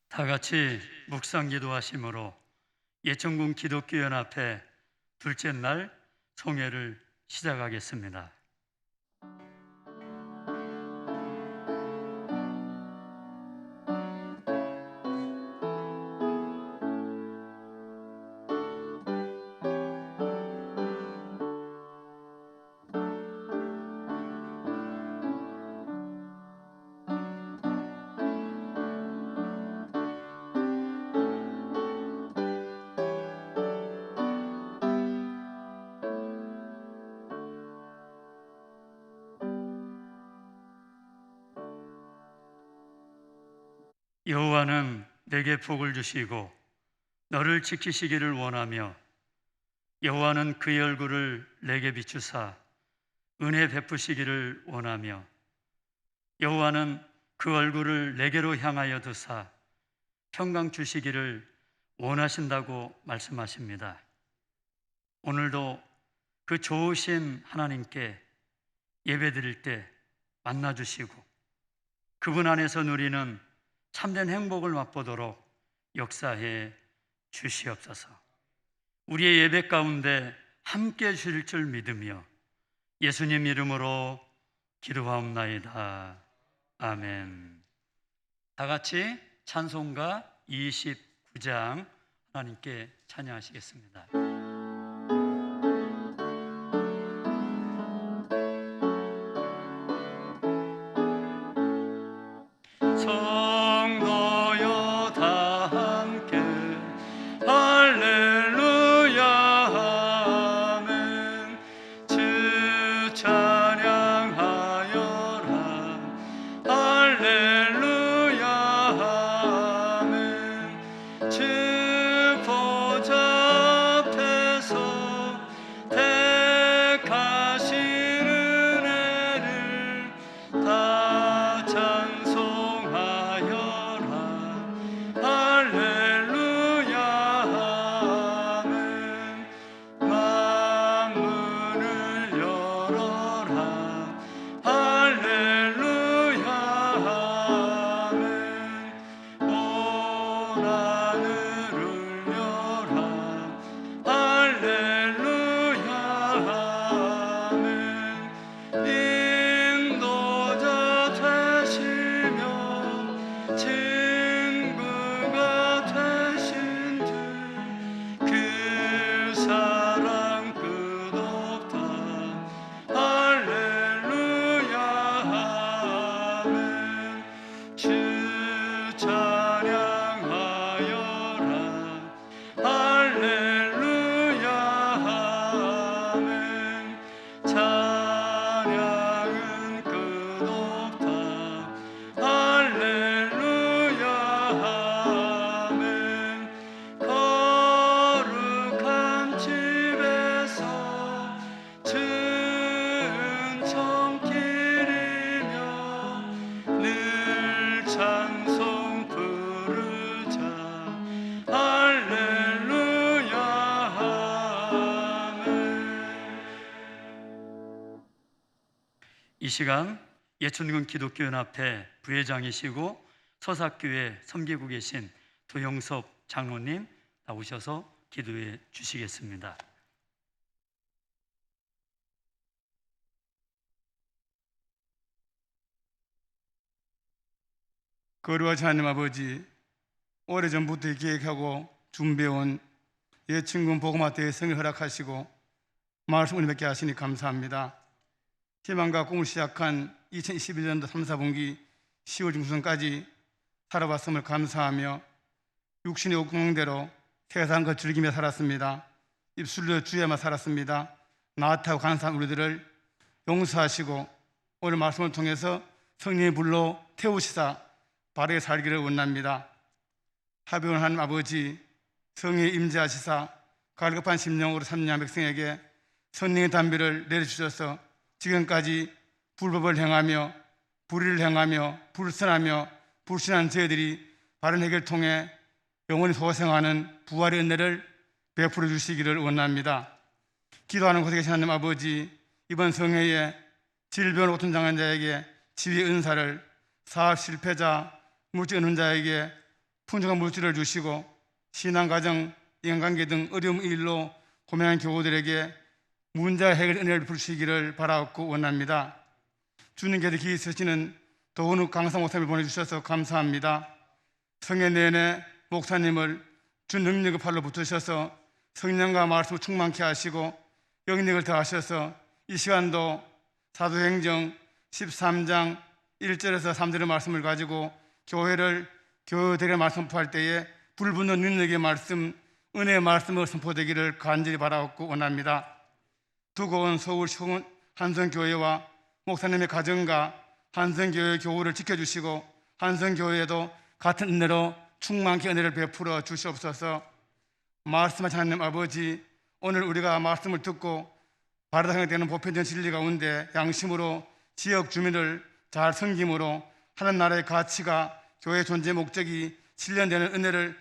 다 같이 묵상 기도하심으로 예천군 기독교연합회 둘째 날 송회를 시작하겠습니다. 여호와는 내게 복을 주시고 너를 지키시기를 원하며 여호와는 그의 얼굴을 내게 비추사 은혜 베푸시기를 원하며 여호와는 그 얼굴을 내게로 향하여 두사 평강 주시기를 원하신다고 말씀하십니다. 오늘도 그 좋으신 하나님께 예배드릴 때 만나주시고 그분 안에서 누리는 참된 행복을 맛보도록 역사해 주시옵소서. 우리의 예배 가운데 함께 해주실 줄 믿으며 예수님 이름으로 기도하옵나이다. 아멘. 다 같이 찬송가 29장 하나님께 찬양하시겠습니다. 성도여 다 함께 할렐루야 아멘. 주 찬양하여라 할렐루야 아멘. 주 보좌 앞에서 택하신 은혜를 다 찬송하여라 할렐루야 아멘. 만문을 열어라 할렐루야 아멘. 온 하늘을 열라 할렐루야 아멘. 인도자 되시며 친구가 되신 주 그 사랑 끝없다 할렐루야 아멘. 주 찬양하여라 할렐루야 아멘. 찬양은 끝없다 할렐루야 아멘. 거룩한 집에서 은총길이며 늘 찬송 부르자 할렐루야 아멘. 이 시간 예천군 기독교연합회 부회장이시고 서사교회 섬기고 계신 도영섭 장로님 나오셔서 기도해 주시겠습니다. 거룩하신 하나님 아버지, 오래전부터 계획하고 준비해온 예천군 복음화대회 성을 허락하시고 말씀 은혜롭게 하시니 감사합니다. 희망과 꿈을 시작한 2021년도 3, 4분기 10월 중순까지 살아왔음을 감사하며 육신의 욕망대로 세상 것 즐기며 살았습니다. 입술로 주야만 살았습니다. 나타고 간사한 우리들을 용서하시고 오늘 말씀을 통해서 성령의 불로 태우시사 바르게 살기를 원합니다. 하비온 하나님 아버지, 성령의 임재하시사 갈급한 심령으로 삼려한 백성에게 성령의 담비를 내려주셔서 지금까지 불법을 행하며 불의를 행하며 불선하며 불신한 저희들이 바른 해결을 통해 영원히 소생하는 부활의 은혜를 베풀어 주시기를 원합니다. 기도하는 곳에 계신 하나님 아버지, 이번 성회에 질병을 고통당한 자에게 지휘의 은사를, 사업 실패자, 물질 얻는 자에게 풍족한 물질을 주시고 신앙가정, 인간관계 등 어려운 일로 고민하는 교우들에게 문제 해결 은혜를 베푸시기를 바라옵고 원합니다. 주님께서 기 있으시는 도은욱 강사 목사님을 보내주셔서 감사합니다. 성회 내내 목사님을 주 능력의 팔로 붙으셔서 성령과 말씀을 충만케 하시고 영력을 더하셔서 이 시간도 사도행정 13장 1절에서 3절의 말씀을 가지고 교회들에게 말씀 선포할 때에 불붙는 능력의 말씀, 은혜의 말씀을 선포되기를 간절히 바라옵고 원합니다. 두고 온 서울 한성교회와 목사님의 가정과 한성교회 교우를 지켜주시고 한성교회에도 같은 은혜로 충만케 은혜를 베풀어 주시옵소서. 말씀하신 하나님 아버지, 오늘 우리가 말씀을 듣고 바르다 생각되는 보편적 진리 가운데 양심으로 지역 주민을 잘 섬김으로 하나님 나라의 가치가 교회 존재 목적이 실현되는 은혜를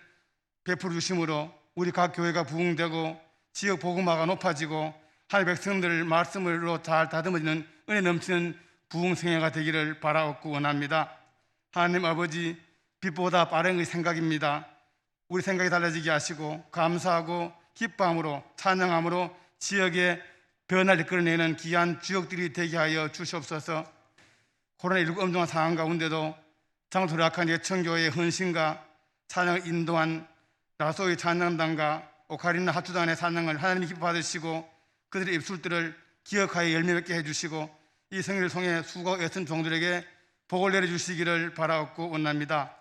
베풀어 주심으로 우리 각 교회가 부흥되고 지역 복음화가 높아지고 하나님의 백성들 말씀으로 잘 다듬어지는 은혜 넘치는 부흥 생애가 되기를 바라옵고 원합니다. 하나님 아버지, 빛보다 빠른 의 생각입니다. 우리 생각이 달라지게 하시고 감사하고 기뻐함으로 찬양함으로 지역의 변화를 이끌어내는 귀한 주역들이 되게 하여 주시옵소서. 코로나19 엄중한 상황 가운데도 장소 도락한 예천교회의 헌신과 찬양을 인도한 라소의 찬양단과 오카리나 합주단의 찬양을 하나님이 기뻐 받으시고 그들의 입술들을 기억하여 열매 맺게 해주시고 이 성회를 통해 수고 애쓴 종들에게 복을 내려주시기를 바라옵고 원합니다.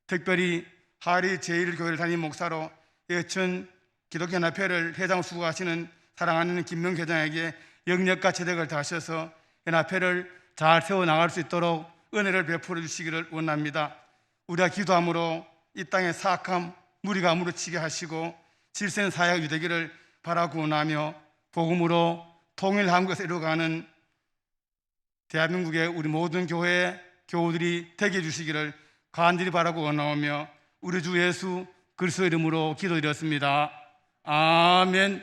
특별히 하리 제1교회를 다니는 목사로 예천 기독교연합회를 회장 수고하시는 사랑하는 김명 회장에게 영역과 재력을 다하셔서 연합회를 잘 세워나갈 수 있도록 은혜를 베풀어 주시기를 원합니다. 우리가 기도함으로 이 땅의 사악함, 무리가 무너지게 하시고 질서는 사회가 유되기를 바라고 원하며 복음으로 통일 한국에서 이루어가는 대한민국의 우리 모든 교회 교우들이 되게 해주시기를 간절히 바라고 원하오며 우리 주 예수 그리스도 이름으로 기도드렸습니다. 아멘.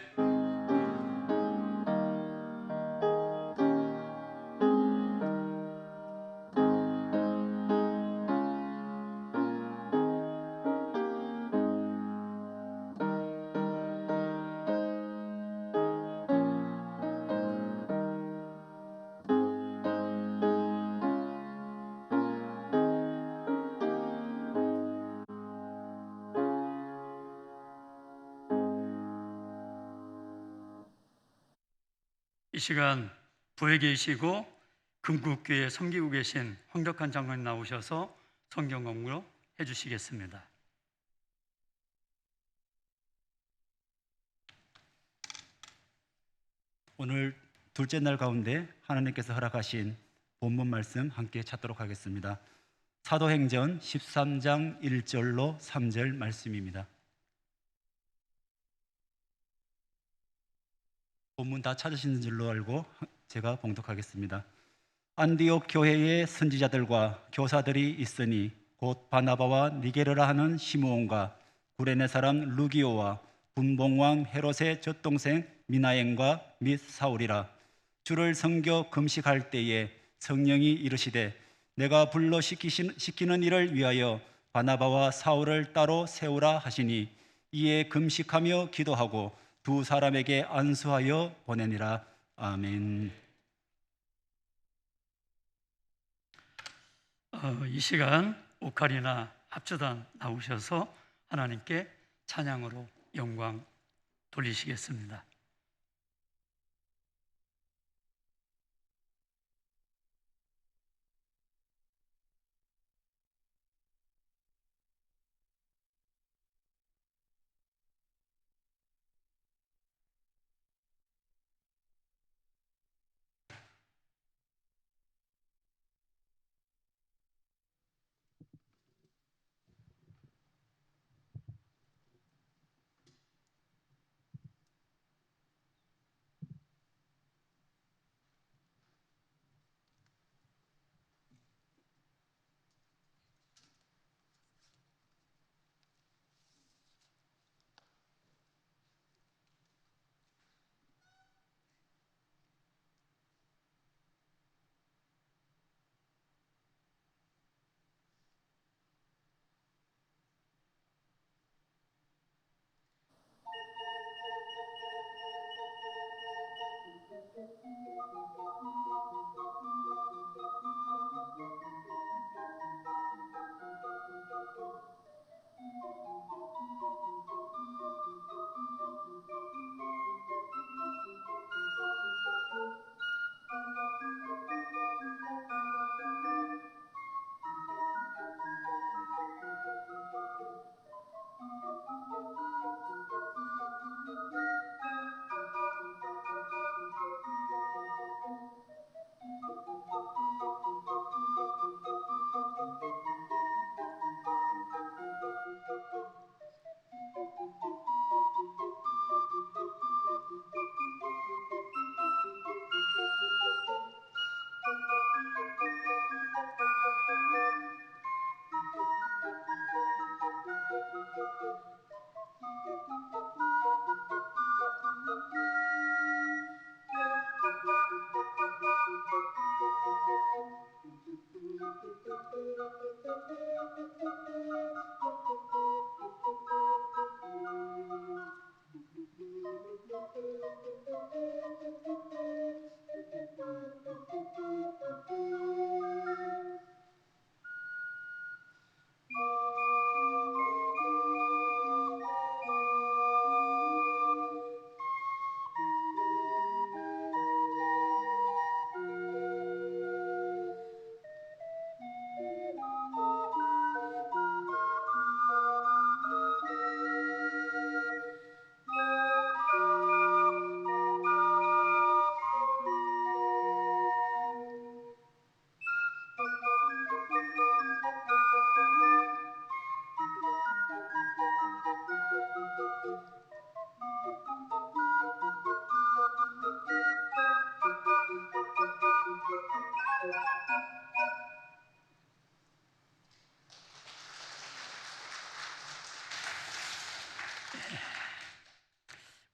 이 시간 부에 계시고 금국교회 섬기고 계신 황덕한 장로님 나오셔서 성경 공부 해주시겠습니다. 오늘 둘째 날 가운데 하나님께서 허락하신 본문 말씀 함께 찾도록 하겠습니다. 사도행전 13장 1절로 3절 말씀입니다. 본문 다 찾으시는 줄로 알고 제가 봉독하겠습니다. 안디옥 교회의 선지자들과 교사들이 있으니 곧 바나바와 니게르라 하는 시므온과 구레네 사람 루기오와 분봉왕 헤롯의 젖동생 미나엔과 및 사울이라. 주를 섬겨 금식할 때에 성령이 이르시되 내가 불러 시키는 일을 위하여 바나바와 사울을 따로 세우라 하시니 이에 금식하며 기도하고 두 사람에게 안수하여 보내니라. 아멘. 이 시간 오카리나 합주단 나오셔서 하나님께 찬양으로 영광 돌리시겠습니다.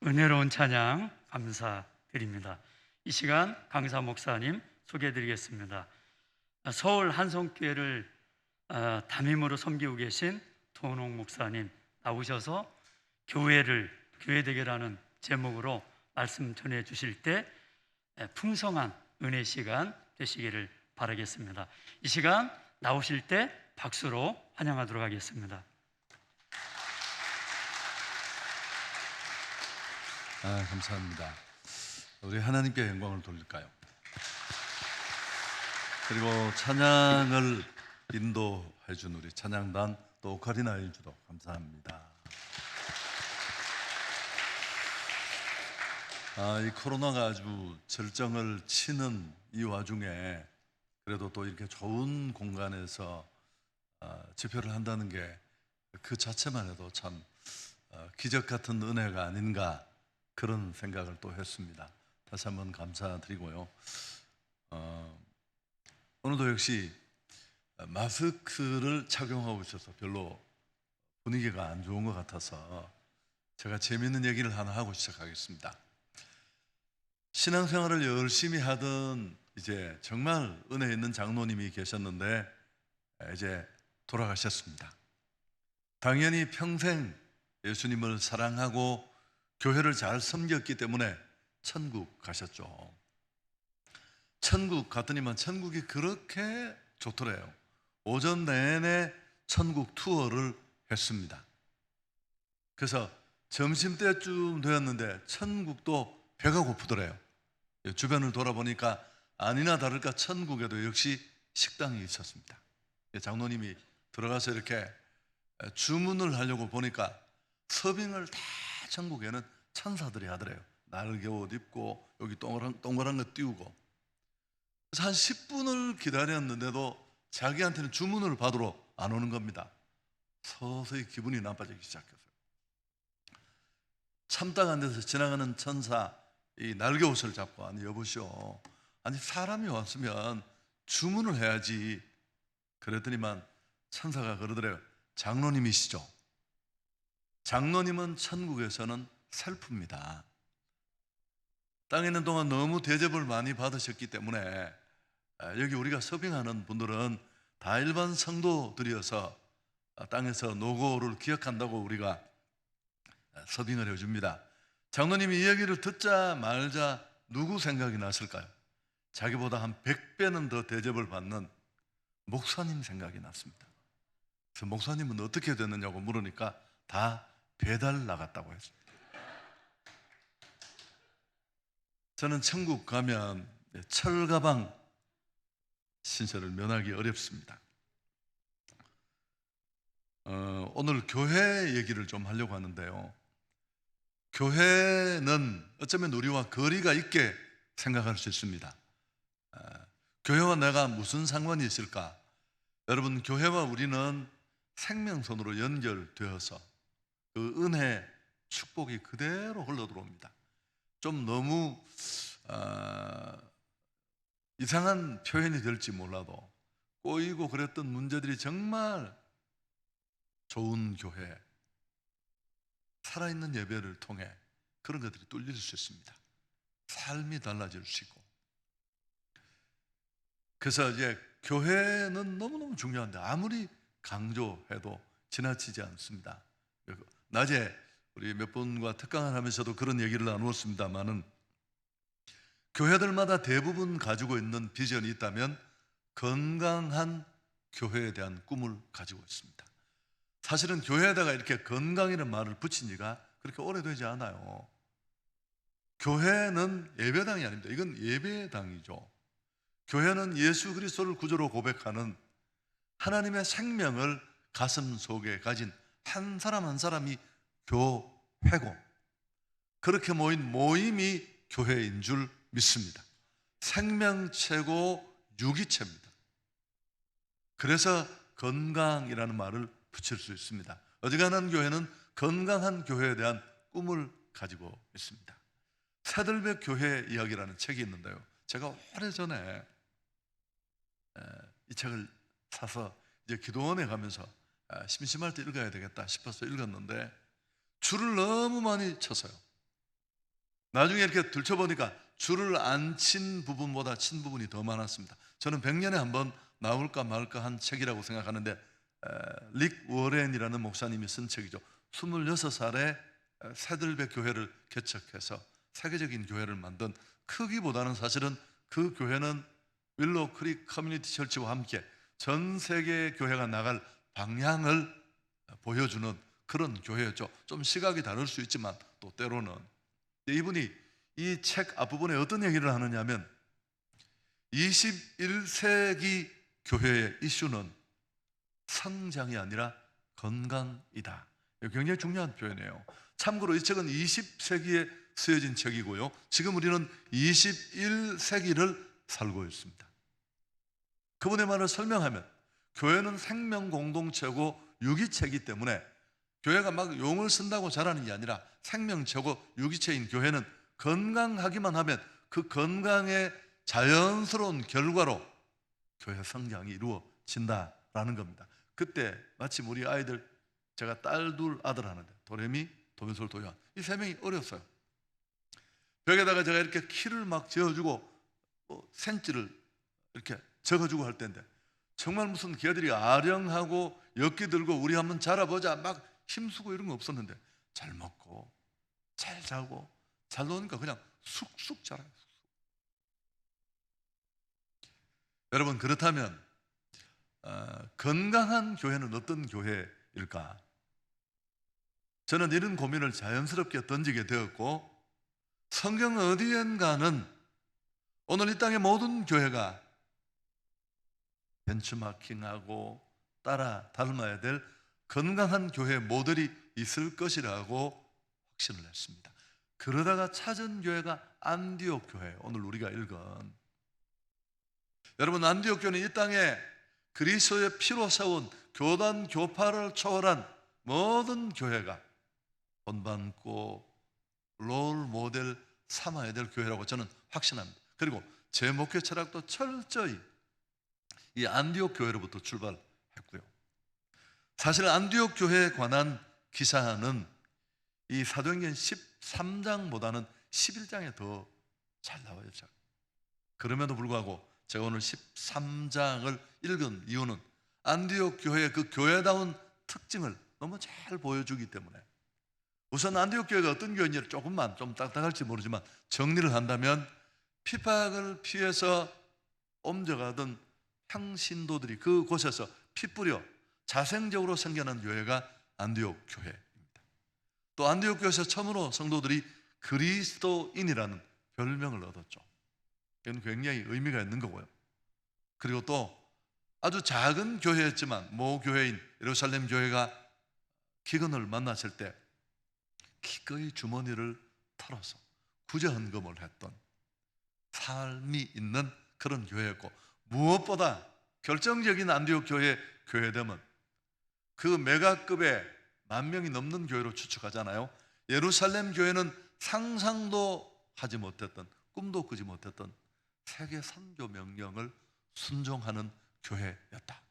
은혜로운 찬양 감사드립니다. 이 시간 강사 목사님 소개해드리겠습니다. 서울 한성교회를 담임으로 섬기고 계신 도농 목사님 나오셔서 교회 대결하는 제목으로 말씀 전해 주실 때 풍성한 은혜 시간 되시기를 바라겠습니다. 이 시간 나오실 때 박수로 환영하도록 하겠습니다. 감사합니다. 우리 하나님께 영광을 돌릴까요? 그리고 찬양을 인도해 준 우리 찬양단 또 오카리나 일주도 감사합니다. 이 코로나가 아주 절정을 치는 이 와중에 그래도 또 이렇게 좋은 공간에서 집회를 한다는 게 그 자체만 해도 참 기적 같은 은혜가 아닌가 그런 생각을 또 했습니다. 다시 한번 감사드리고요. 오늘도 역시 마스크를 착용하고 있어서 별로 분위기가 안 좋은 것 같아서 제가 재미있는 얘기를 하나 하고 시작하겠습니다. 신앙생활을 열심히 하던 이제 정말 은혜 있는 장로님이 계셨는데 이제 돌아가셨습니다. 당연히 평생 예수님을 사랑하고 교회를 잘 섬겼기 때문에 천국 가셨죠. 천국 갔더니만 천국이 그렇게 좋더래요. 오전 내내 천국 투어를 했습니다. 그래서 점심때쯤 되었는데 천국도 배가 고프더래요. 주변을 돌아보니까 아니나 다를까 천국에도 역시 식당이 있었습니다. 장로님이 들어가서 이렇게 주문을 하려고 보니까 서빙을 다 천국에는 천사들이 하더래요. 날개 옷 입고 여기 동그란 거 띄우고. 그래서 한 10분을 기다렸는데도 자기한테는 주문을 받으러 안 오는 겁니다. 서서히 기분이 나빠지기 시작했어요. 참다가 안 돼서 지나가는 천사 이 날개 옷을 잡고 아니 여보시오, 아니 사람이 왔으면 주문을 해야지. 그랬더니만 천사가 그러더래요. 장로님이시죠? 장로님은 천국에서는 셀프입니다. 땅에 있는 동안 너무 대접을 많이 받으셨기 때문에 여기 우리가 서빙하는 분들은 다 일반 성도들이어서 땅에서 노고를 기억한다고 우리가 서빙을 해줍니다. 장로님이 이 얘기를 듣자 말자 누구 생각이 났을까요? 자기보다 한 100배는 더 대접을 받는 목사님 생각이 났습니다. 그래서 목사님은 어떻게 됐느냐고 물으니까 다 배달 나갔다고 했습니다. 저는 천국 가면 철가방 신세를 면하기 어렵습니다. 오늘 교회 얘기를 좀 하려고 하는데요. 교회는 어쩌면 우리와 거리가 있게 생각할 수 있습니다. 교회와 내가 무슨 상관이 있을까? 여러분, 교회와 우리는 생명선으로 연결되어서 그 은혜, 축복이 그대로 흘러들어옵니다. 좀 너무 이상한 표현이 될지 몰라도 꼬이고 그랬던 문제들이 정말 좋은 교회, 살아있는 예배를 통해 그런 것들이 뚫릴 수 있습니다. 삶이 달라질 수 있고. 그래서 이제 교회는 너무너무 너무 중요한데 아무리 강조해도 지나치지 않습니다. 낮에 우리 몇 분과 특강을 하면서도 그런 얘기를 나누었습니다만은 교회들마다 대부분 가지고 있는 비전이 있다면 건강한 교회에 대한 꿈을 가지고 있습니다. 사실은 교회에다가 이렇게 건강이라는 말을 붙인 지가 그렇게 오래되지 않아요. 교회는 예배당이 아닙니다. 이건 예배당이죠. 교회는 예수 그리스도를 구주로 고백하는 하나님의 생명을 가슴 속에 가진 한 사람 한 사람이 교회고, 그렇게 모인 모임이 교회인 줄 믿습니다. 생명체고 유기체입니다. 그래서 건강이라는 말을 붙일 수 있습니다. 어지간한 교회는 건강한 교회에 대한 꿈을 가지고 있습니다. 새들백 교회 이야기라는 책이 있는데요, 제가 오래전에 이 책을 사서 이제 기도원에 가면서 심심할 때 읽어야 되겠다 싶어서 읽었는데 줄을 너무 많이 쳤어요. 나중에 이렇게 들춰보니까 줄을 안 친 부분보다 친 부분이 더 많았습니다. 저는 100년에 한 번 나올까 말까 한 책이라고 생각하는데 릭 워렌이라는 목사님이 쓴 책이죠. 26살에 새들백 교회를 개척해서 세계적인 교회를 만든, 크기보다는 사실은 그 교회는 윌로우 크릭 커뮤니티 철치와 함께 전 세계 교회가 나갈 방향을 보여주는 그런 교회였죠. 좀 시각이 다를 수 있지만 또 때로는 이분이 이 책 앞부분에 어떤 얘기를 하느냐 하면 21세기 교회의 이슈는 성장이 아니라 건강이다. 굉장히 중요한 표현이에요. 참고로 이 책은 20세기에 쓰여진 책이고요, 지금 우리는 21세기를 살고 있습니다. 그분의 말을 설명하면 교회는 생명 공동체고 유기체이기 때문에 교회가 막 용을 쓴다고 자라는 게 아니라 생명체고 유기체인 교회는 건강하기만 하면 그 건강의 자연스러운 결과로 교회 성장이 이루어진다라는 겁니다. 그때 마침 우리 아이들, 제가 딸 둘 아들 하는데 도레미, 도미솔, 도요한, 이 세 명이 어렸어요. 벽에다가 제가 이렇게 키를 막 지어주고 센치를 이렇게 적어주고 할 때인데 정말 무슨 걔들이 아령하고 엮기 들고 우리 한번 자라보자 막 힘쓰고 이런 거 없었는데 잘 먹고 잘 자고 잘 노니까 그냥 쑥쑥 자라요. 여러분, 그렇다면 건강한 교회는 어떤 교회일까? 저는 이런 고민을 자연스럽게 던지게 되었고, 성경 어디엔가는 오늘 이 땅의 모든 교회가 벤치마킹하고 따라 닮아야 될 건강한 교회 모델이 있을 것이라고 확신을 했습니다. 그러다가 찾은 교회가 안디옥 교회, 오늘 우리가 읽은, 여러분, 안디옥 교회는 이 땅에 그리스도의 피로 세운 교단 교파를 초월한 모든 교회가 본받고 롤 모델 삼아야 될 교회라고 저는 확신합니다. 그리고 제 목회 철학도 철저히 이 안디옥 교회로부터 출발했고요, 사실 안디옥 교회에 관한 기사는 이 사도행전 13장보다는 11장에 더 잘 나와요. 그럼에도 불구하고 제가 오늘 13장을 읽은 이유는 안디옥 교회의 그 교회다운 특징을 너무 잘 보여주기 때문에, 우선 안디옥 교회가 어떤 교회인지를 조금만, 좀 딱딱할지 모르지만 정리를 한다면 핍박을 피해서 옮겨가던 평신도들이 그곳에서 피 뿌려 자생적으로 생겨난 교회가 안디옥 교회입니다. 또 안디옥 교회에서 처음으로 성도들이 그리스도인이라는 별명을 얻었죠. 이건 굉장히 의미가 있는 거고요. 그리고 또 아주 작은 교회였지만 모 교회인 예루살렘 교회가 기근을 만났을 때 기꺼이 주머니를 털어서 구제헌금을 했던 삶이 있는 그런 교회였고, 무엇보다 결정적인 안디옥 교회의 교회됨은 그 메가급의 10,000명이 넘는 교회로 추측하잖아요. 예루살렘 교회는 상상도 하지 못했던, 꿈도 꾸지 못했던 세계 선교 명령을 순종하는 교회였다.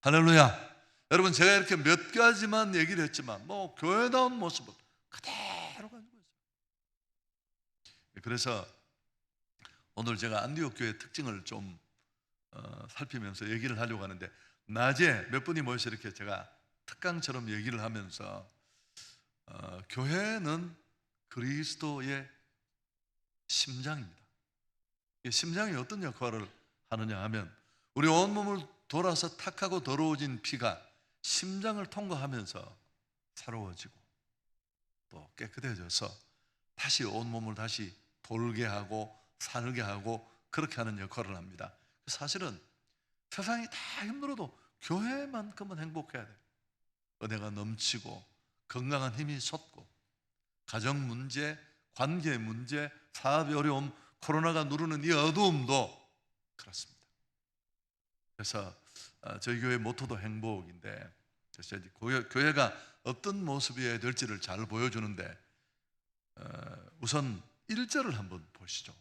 할렐루야. 여러분, 제가 이렇게 몇 가지만 얘기를 했지만 뭐 교회다운 모습을 그대로 가지고 있어요. 그래서 오늘 제가 안디옥 교회의 특징을 좀 살피면서 얘기를 하려고 하는데, 낮에 몇 분이 모여서 이렇게 제가 특강처럼 얘기를 하면서 교회는 그리스도의 심장입니다. 이 심장이 어떤 역할을 하느냐 하면, 우리 온몸을 돌아서 탁하고 더러워진 피가 심장을 통과하면서 새로워지고 또 깨끗해져서 다시 온몸을 다시 돌게 하고 살게 하고 그렇게 하는 역할을 합니다. 사실은 세상이 다 힘들어도 교회만큼은 행복해야 돼요. 은혜가 넘치고 건강한 힘이 솟고 가정 문제, 관계 문제, 사업의 어려움, 코로나가 누르는 이 어두움도 그렇습니다. 그래서 저희 교회 모토도 행복인데, 그래서 이제 교회가 어떤 모습이어야 될지를 잘 보여주는데, 우선 1절을 한번 보시죠.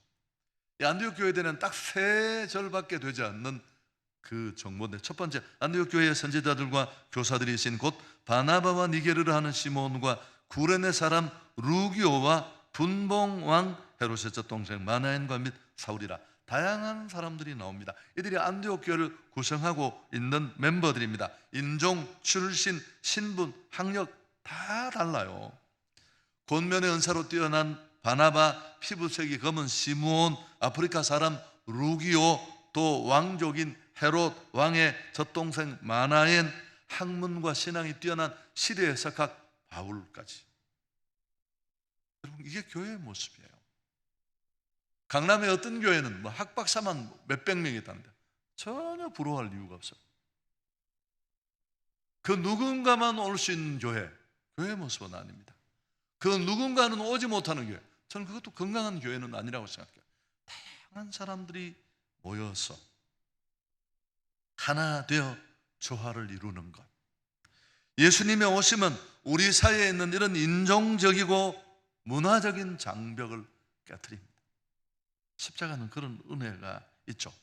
이 안디옥 교회에는 딱 3절밖에 되지 않는 그 정보인데, 첫 번째, 안디옥 교회의 선지자들과 교사들이 있으신 곧 바나바와 니게르를 하는 시몬과 구레네 사람 루기오와 분봉 왕 헤롯의 젖동생 마나엔과 및 사울이라. 다양한 사람들이 나옵니다. 이들이 안디옥 교회를 구성하고 있는 멤버들입니다. 인종, 출신, 신분, 학력 다 달라요. 권면의 은사로 뛰어난 바나바, 피부색이 검은 시므온, 아프리카 사람 루기오, 또 왕족인 헤롯 왕의 젖동생 마나엔, 학문과 신앙이 뛰어난 시대의 석학 바울까지. 여러분, 이게 교회의 모습이에요. 강남의 어떤 교회는 학박사만 몇백 명이 있다는데 전혀 부러워할 이유가 없어요. 그 누군가만 올 수 있는 교회의 모습은 아닙니다. 그 누군가는 오지 못하는 교회, 저는 그것도 건강한 교회는 아니라고 생각해요. 다양한 사람들이 모여서 하나 되어 조화를 이루는 것. 예수님의 오심은 우리 사회에 있는 이런 인종적이고 문화적인 장벽을 깨트립니다. 십자가는 그런 은혜가 있죠.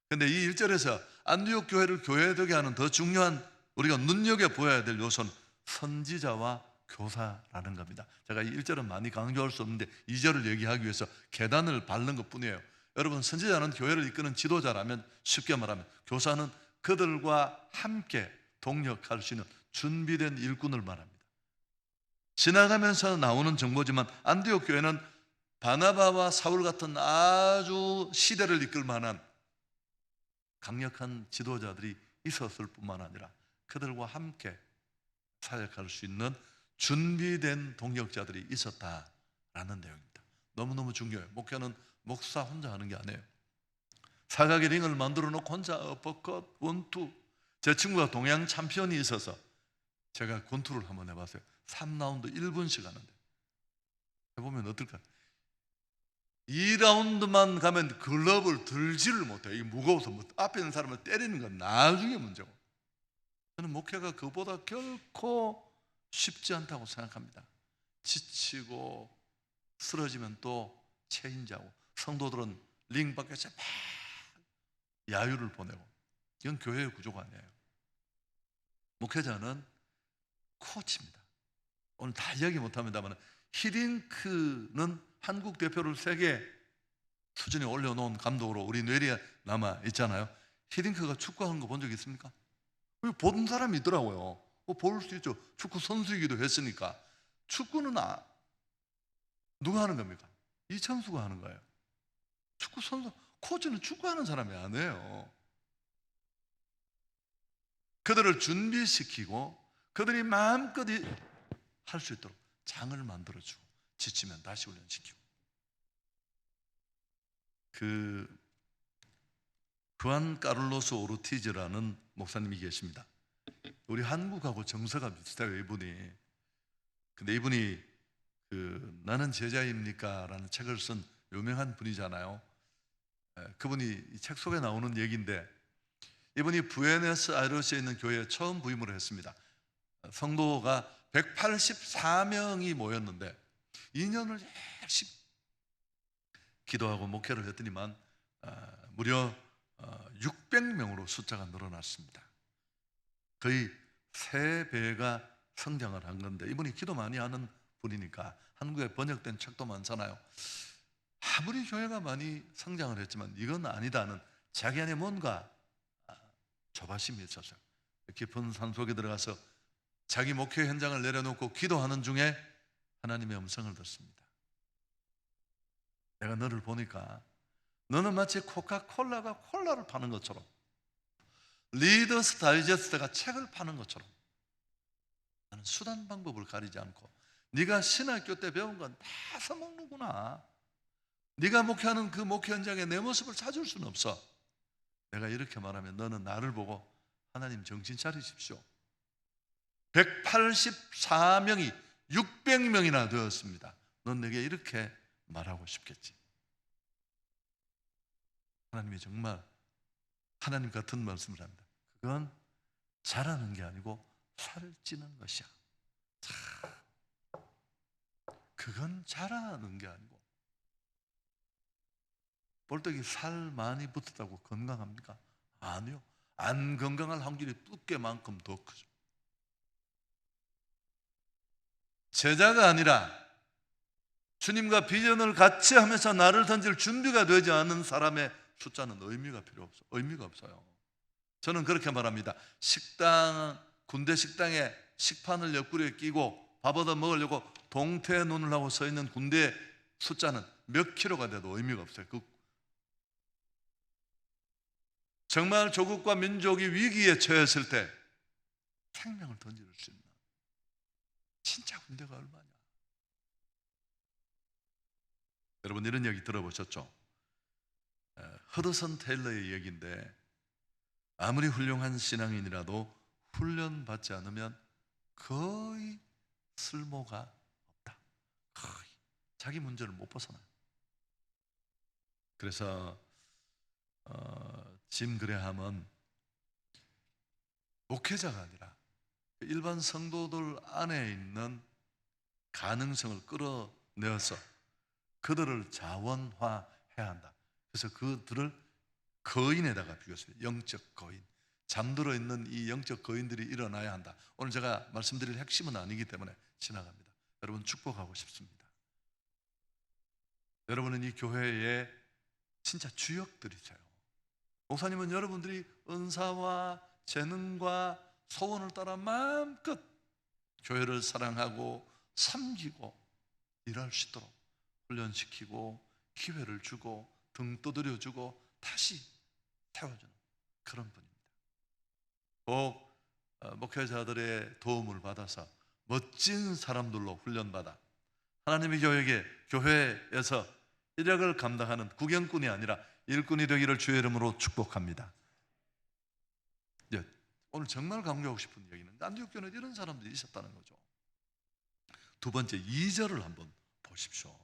그런데 이 1절에서 안디옥 교회를 교회되게 하는 더 중요한, 우리가 눈여겨보아야 될 요소는 선지자와 교사라는 겁니다. 제가 이 1절은 많이 강조할 수 없는데 2절을 얘기하기 위해서 계단을 밟는 것뿐이에요. 여러분, 선지자는 교회를 이끄는 지도자라면, 쉽게 말하면 교사는 그들과 함께 동역할 수 있는 준비된 일꾼을 말합니다. 지나가면서 나오는 정보지만 안디옥 교회는 바나바와 사울 같은 아주 시대를 이끌 만한 강력한 지도자들이 있었을 뿐만 아니라 그들과 함께 사역할 수 있는 준비된 동역자들이 있었다라는 내용입니다. 너무너무 중요해요. 목회는 목사 혼자 하는 게 아니에요. 사각의 링을 만들어 놓고 혼자 어퍼컷, 원투. 제 친구가 동양 챔피언이 있어서 제가 권투를 한번 해봤어요. 3라운드 1분씩 하는데 해보면 어떨까요? 2라운드만 가면 글러브를 들지를 못해요. 이게 무거워서 앞에 있는 사람을 때리는 건 나중에 문제고. 저는 목회가 그보다 결코 쉽지 않다고 생각합니다. 지치고 쓰러지면 또 체인지하고, 성도들은 링 밖에서 막 야유를 보내고, 이건 교회의 구조가 아니에요. 목회자는 코치입니다. 오늘 다 이야기 못합니다만 히딩크는 한국 대표를 세계 수준에 올려놓은 감독으로 우리 뇌리에 남아 있잖아요. 히딩크가 축구하는 거 본 적 있습니까? 본 사람이 있더라고요. 볼 수 있죠. 축구 선수이기도 했으니까. 축구는 누가 하는 겁니까? 이천수가 하는 거예요. 축구 선수, 코치는 축구하는 사람이 아니에요. 그들을 준비시키고 그들이 마음껏 할 수 있도록 장을 만들어주고, 지치면 다시 훈련시키고. 후안 카를로스 오르티즈라는 목사님이 계십니다. 우리 한국하고 정서가 비슷해요, 이분이. 근데 이분이 나는 제자입니까? 라는 책을 쓴 유명한 분이잖아요. 그분이 이 책 속에 나오는 얘기인데, 이분이 부에노스아이레스에 있는 교회에 처음 부임을 했습니다. 성도가 184명이 모였는데 2년을 열심히 기도하고 목회를 했더니만 무려 600명으로 숫자가 늘어났습니다. 거의 3배가 성장을 한 건데, 이분이 기도 많이 하는 분이니까 한국에 번역된 책도 많잖아요. 아무리 교회가 많이 성장을 했지만 이건 아니다는 자기 안에 뭔가 조바심이 있었어요. 깊은 산속에 들어가서 자기 목회 현장을 내려놓고 기도하는 중에 하나님의 음성을 듣습니다. 내가 너를 보니까 너는 마치 코카콜라가 콜라를 파는 것처럼, 리더스 다이제스트가 책을 파는 것처럼 나는 수단 방법을 가리지 않고 네가 신학교 때 배운 건 다 써먹는구나. 네가 목회하는 그 목회 현장에 내 모습을 찾을 수는 없어. 내가 이렇게 말하면 너는 나를 보고 하나님 정신 차리십시오. 184명이 600명이나 되었습니다. 넌 내게 이렇게 말하고 싶겠지. 하나님이 정말 하나님 같은 말씀을 합니다. 그건 잘하는 게 아니고 살찌는 것이야. 그건 잘하는 게 아니고. 볼떡이 살 많이 붙었다고 건강합니까? 아니요. 안 건강할 확률이 두께만큼 더 크죠. 제자가 아니라 주님과 비전을 같이 하면서 나를 던질 준비가 되지 않은 사람의 숫자는 의미가 없어요. 저는 그렇게 말합니다. 군대 식당에 식판을 옆구리에 끼고 밥 얻어 먹으려고 동태에 눈을 하고 서 있는 군대 숫자는 몇 킬로가 돼도 의미가 없어요. 정말 조국과 민족이 위기에 처했을 때 생명을 던질 수 있는 진짜 군대가 얼마냐. 여러분 이런 얘기 들어보셨죠? 허드슨 테일러의 얘기인데 아무리 훌륭한 신앙인이라도 훈련받지 않으면 거의 쓸모가 없다. 거의 자기 문제를 못 벗어나요. 그래서 짐 그레함은 목회자가 아니라 일반 성도들 안에 있는 가능성을 끌어내어서 그들을 자원화해야 한다. 그래서 그들을 거인에다가 비교했어요. 영적 거인. 잠들어 있는 이 영적 거인들이 일어나야 한다. 오늘 제가 말씀드릴 핵심은 아니기 때문에 지나갑니다. 여러분 축복하고 싶습니다. 여러분은 이 교회의 진짜 주역들이세요. 목사님은 여러분들이 은사와 재능과 소원을 따라 마음껏 교회를 사랑하고 섬기고 일할 수 있도록 훈련시키고 기회를 주고 등 두드려주고 다시 세워주는 그런 분입니다. 꼭 목회자들의 도움을 받아서 멋진 사람들로 훈련받아 하나님의 교회에서 일역을 감당하는 구경꾼이 아니라 일꾼이 되기를 주의 이름으로 축복합니다. 오늘 정말 강조하고 싶은 얘기는 안디옥 교회는 이런 사람들이 있었다는 거죠. 두 번째 2절을 한번 보십시오.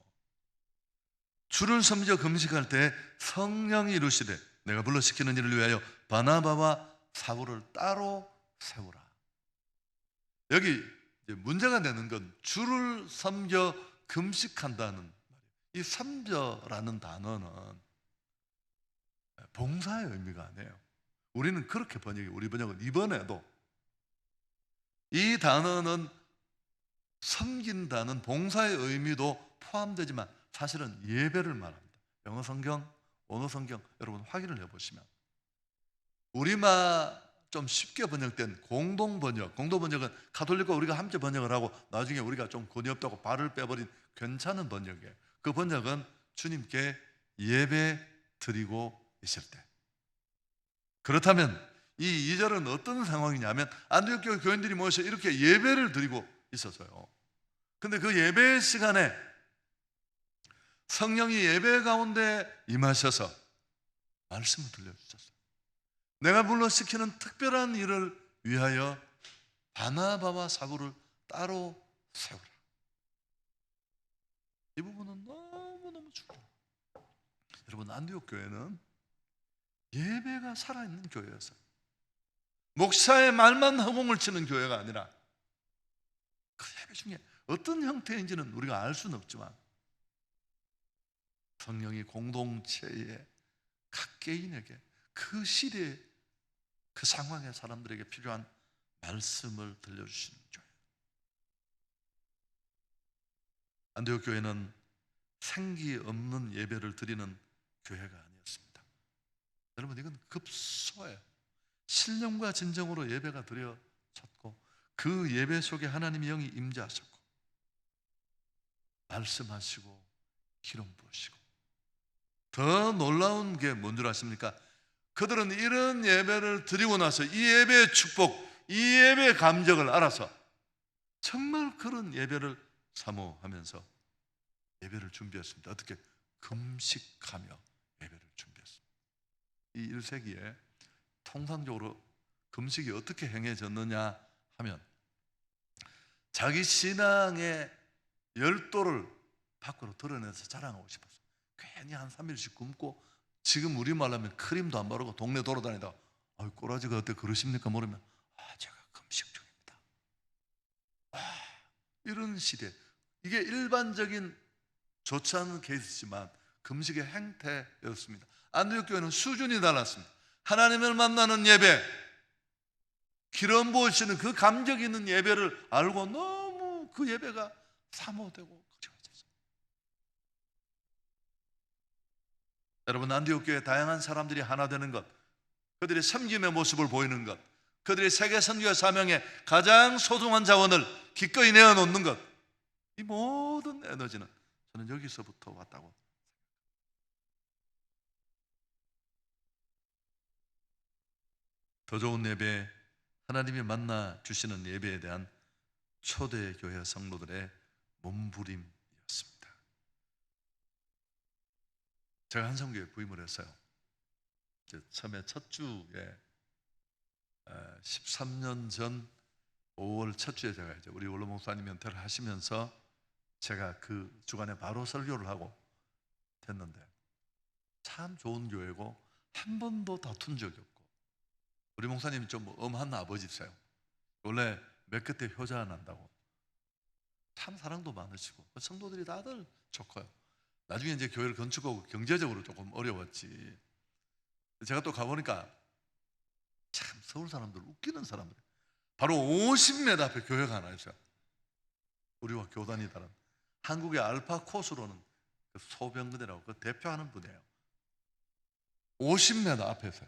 주를 섬겨 금식할 때 성령이 이루시되 내가 불러시키는 일을 위하여 바나바와 사울을 따로 세우라. 여기 문제가 되는 건 주를 섬겨 금식한다는 말이에요. 이 섬겨라는 단어는 봉사의 의미가 아니에요. 우리는 그렇게 우리 번역은 이번에도 이 단어는 섬긴다는 봉사의 의미도 포함되지만 사실은 예배를 말합니다. 영어 성경, 원어 성경 여러분 확인을 해보시면 우리말 좀 쉽게 번역된 공동번역은 가톨릭과 우리가 함께 번역을 하고 나중에 우리가 좀 권위 없다고 발을 빼버린 괜찮은 번역이에요. 그 번역은 주님께 예배 드리고 있을 때. 그렇다면 이 2절은 어떤 상황이냐면 안디옥 교회 교인들이 모여서 이렇게 예배를 드리고 있었어요. 근데 그 예배 시간에 성령이 예배 가운데 임하셔서 말씀을 들려주셨어요. 내가 불러시키는 특별한 일을 위하여 바나바와 사울을 따로 세우라. 이 부분은 너무너무 중요해요. 여러분 안디옥 교회는 예배가 살아있는 교회였어요. 목사의 말만 허공을 치는 교회가 아니라 그 예배 중에 어떤 형태인지는 우리가 알 수는 없지만 성령이 공동체의 각 개인에게 그 시대에 그 상황의 사람들에게 필요한 말씀을 들려주시는 교회. 안디옥 교회는 생기 없는 예배를 드리는 교회가 아니었습니다. 여러분, 이건 급소예요. 신령과 진정으로 예배가 드려졌고 그 예배 속에 하나님의 영이 임재하셨고 말씀하시고 기름 부으시고, 더 놀라운 게 뭔 줄 아십니까? 그들은 이런 예배를 드리고 나서 이 예배의 축복, 이 예배의 감격을 알아서 정말 그런 예배를 사모하면서 예배를 준비했습니다. 어떻게? 금식하며 예배를 준비했습니다. 이 1세기에 통상적으로 금식이 어떻게 행해졌느냐 하면 자기 신앙의 열도를 밖으로 드러내서 자랑하고 싶었어요. 괜히 한 3일씩 굶고, 지금 우리말로 하면 크림도 안 바르고 동네 돌아다니다 꼬라지가 어때 그러십니까? 모르면 제가 금식 중입니다. 이런 시대, 이게 일반적인 좋지 않은 케이스지만 금식의 행태였습니다. 안디옥 교회는 수준이 달랐습니다. 하나님을 만나는 예배, 기름 부으시는 그 감격 있는 예배를 알고 너무 그 예배가 사모되고 그리워졌어요. 여러분, 안디옥 교회 다양한 사람들이 하나 되는 것, 그들의 섬김의 모습을 보이는 것, 그들의 세계 선교의 사명에 가장 소중한 자원을 기꺼이 내어놓는 것, 이 모든 에너지는 저는 여기서부터 왔다고. 더 좋은 예배, 하나님이 만나 주시는 예배에 대한 초대교회 성도들의 몸부림이었습니다. 제가 한성교회 부임을 했어요. 처음에 첫 주에 13년 전 5월 첫 주에 제가 이제 우리 원로 목사님 연퇴를 하시면서 제가 그 주간에 바로 설교를 하고 됐는데, 참 좋은 교회고 한 번도 다툰 적이 없고, 우리 목사님이 좀 엄한 아버지세요. 원래 몇 끝에 효자 난다고. 참 사랑도 많으시고 성도들이 다들 좋고요. 나중에 이제 교회를 건축하고 경제적으로 조금 어려웠지. 제가 또 가보니까 참 서울 사람들 웃기는 사람들. 바로 50m 앞에 교회가 하나 있어요. 우리와 교단이 다른 한국의 알파 코스로는 그 소병근이라고 그 대표하는 분이에요. 50m 앞에서.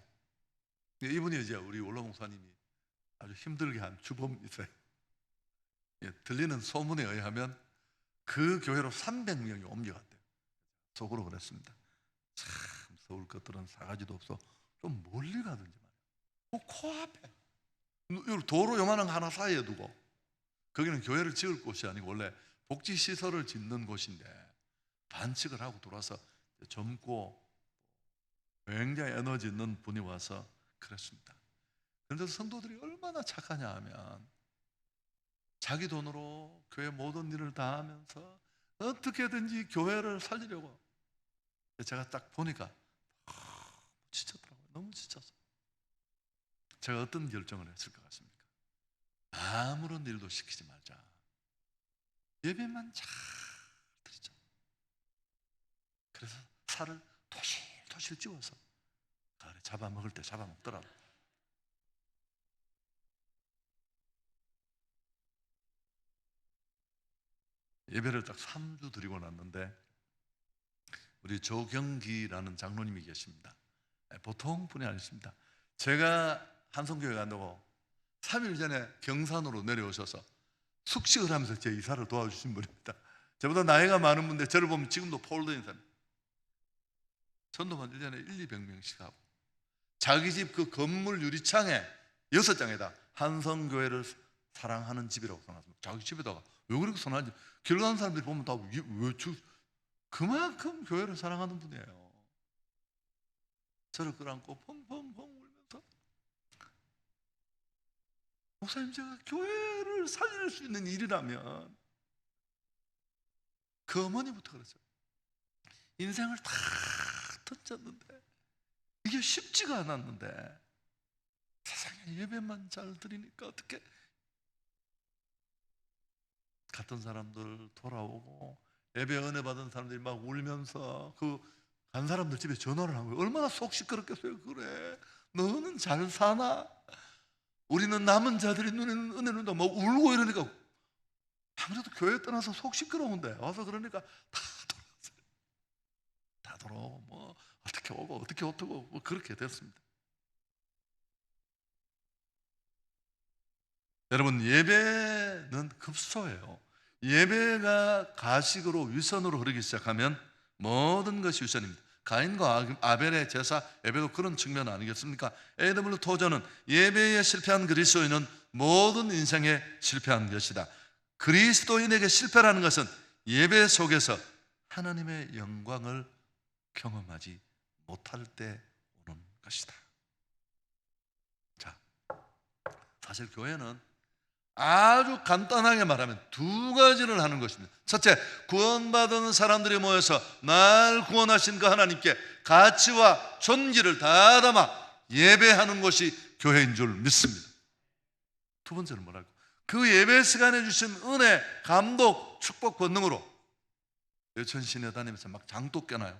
이분이 이제 우리 원로 목사님이 아주 힘들게 한 주범이세요. 들리는 소문에 의하면 그 교회로 300명이 옮겨갔대요. 속으로 그랬습니다. 참 서울 것들은 사가지도 없어. 좀 멀리 가든지 말이야. 코앞에 도로 요만한 거 하나 사이에 두고, 거기는 교회를 지을 곳이 아니고 원래 복지시설을 짓는 곳인데 반칙을 하고 돌아서 젊고 굉장히 에너지 있는 분이 와서 그랬습니다. 그런데 성도들이 얼마나 착하냐 하면 자기 돈으로 교회 모든 일을 다 하면서 어떻게든지 교회를 살리려고. 제가 딱 보니까 지쳤더라고요. 너무 지쳤어요. 제가 어떤 결정을 했을 것 같습니까? 아무런 일도 시키지 말자. 예배만 잘 드리자. 그래서 살을 토실토실 찌워서 가을에 잡아먹을 때 잡아먹더라고요. 예배를 딱 3주 드리고 났는데 우리 조경기라는 장로님이 계십니다. 보통 분이 아니십니다. 제가 한성교회 간다고 3일 전에 경산으로 내려오셔서 숙식을 하면서 제 이사를 도와주신 분입니다. 저보다 나이가 많은 분인데 저를 보면 지금도 폴더인 사람입니다. 전도만 1년에 200명씩 하고 자기 집 그 건물 유리창에 6장에다 한성교회를 사랑하는 집이라고 써놨습니다. 자기 집에다가 왜 그렇게 써놨는지 길 가는 사람들이 보면 다 그만큼 교회를 사랑하는 분이에요. 저를 끌어안고 펑펑펑 울면서 목사님, 제가 교회를 살릴 수 있는 일이라면, 그 어머니부터 그랬어요. 인생을 다 던졌는데 이게 쉽지가 않았는데 세상에 예배만 잘 드리니까 어떻게. 갔던 사람들 돌아오고 예배 은혜 받은 사람들이 막 울면서 그 간 사람들 집에 전화를 한 거예요. 얼마나 속 시끄럽겠어요. 그래, 너는 잘 사나? 우리는 남은 자들이 눈에는 은혜를 막 울고 이러니까 아무래도 교회 떠나서 속 시끄러운데 와서 그러니까 다 돌아왔어요. 다 돌아오고 뭐 어떻게 어떻게 오고 어떻게 어떻고 뭐 그렇게 됐습니다. 여러분, 예배는 급소예요. 예배가 가식으로 위선으로 흐르기 시작하면 모든 것이 위선입니다. 가인과 아벨의 제사 예배도 그런 측면 아니겠습니까? A.W. 토저는 예배에 실패한 그리스도인은 모든 인생에 실패한 것이다. 그리스도인에게 실패라는 것은 예배 속에서 하나님의 영광을 경험하지 못할 때 오는 것이다. 자, 사실 교회는 아주 간단하게 말하면 두 가지를 하는 것입니다. 첫째, 구원받은 사람들이 모여서 날 구원하신 그 하나님께 가치와 존귀를 다 담아 예배하는 것이 교회인 줄 믿습니다. 두 번째는 뭐랄까? 그 예배 시간에 주신 은혜, 감독, 축복, 권능으로 여천시내 다니면서 막 장독 껴나요.